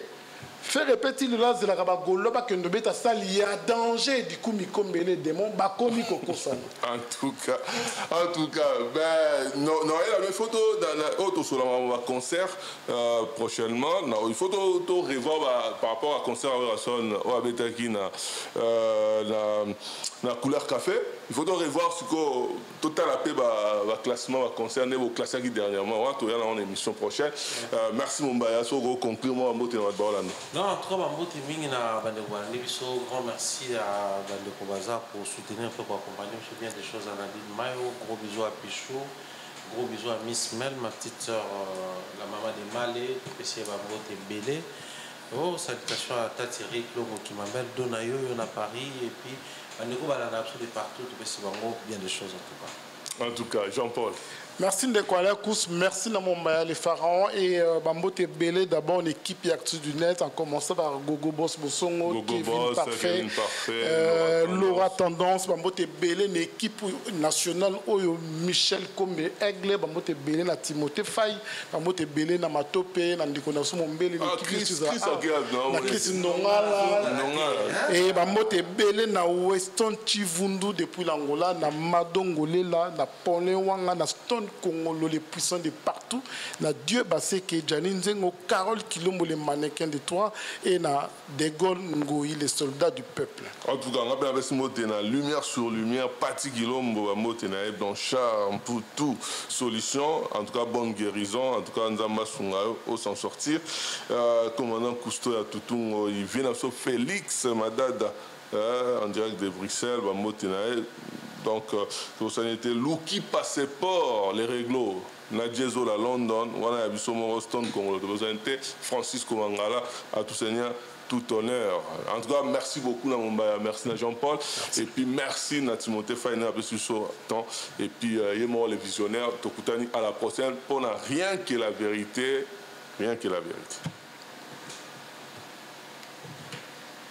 Faire répéter le là zelaka ba Gaulois ba kendo beta sali ya danger du coup Mikombe les démons ba komi kokosana. En tout cas ben non il y a une photo dans la auto sur la concert prochainement non il faut to revoir par rapport à concert à son au abetaki na couleur café il faut to revoir ce que total appel ba classement va concerner au classé qui dernièrement on va en émission prochaine merci Mombaya so conclure moi mbote na Baolanda non trop mbote mingi na bande kwa biso grand merci à bande Kobaza pour soutenir un peu pour accompagner bien des choses à Nadine Mayo gros bisous à Pichou gros bisous à Miss Mel ma petite sœur la maman de Malé PC Bambote Belé oh salutations à Tati Rick Lomo qui m'appelle Donayo on a Paris et puis bande Kobaza de partout PC Bambo bien des choses en tout cas Jean-Paul. Merci Ndekwala Kous, merci à Mombaya les pharaons et Bambote Belé d'abord une équipe Actu du Net en commençant par Gogo Boss Bosongo, Kevin Parfait, Laura Tendance, Bambote Belé une équipe nationale Oyo Michel Kombe Aigle, Bambote Belé na Timothée Faye, Bambote Belé na Matope, na Ndikona Sumombele na Chris Ndongala et Bambote Belé na Weston Chivundu depuis l'Angola, na Madongolela, na Pone Wanga, na Stone Congolo, les puissants de partout. Na Dieu Bassé que Janine Zengo, Carole Kilombo, les mannequins de toi, et na De Gaulle Ngoï, les soldats du peuple. En tout cas, on va avec ce mot lumière sur lumière, Pati Kilombo, Motena Blanchard, pour tout solution. En tout cas, bonne guérison. En tout cas, Nzamba Sungayo, au s'en sortir. Commandant Cousteau à Toutou, il vient à Félix Madada, en direct de Bruxelles, Motena. Donc, ça a été Luki Passeport, les réglos. Nadia Zola, London, Wana Abisomo, Roston, Congo, Francisco Mangala, à tout seigneur, tout honneur. En tout cas, merci beaucoup, Namombaya, merci à Jean-Paul, et puis merci à Timothée Faye, un peu sur ce temps, et puis, Yémo, les visionnaires, Tokutani, à la prochaine, pour rien que la vérité, rien que la vérité.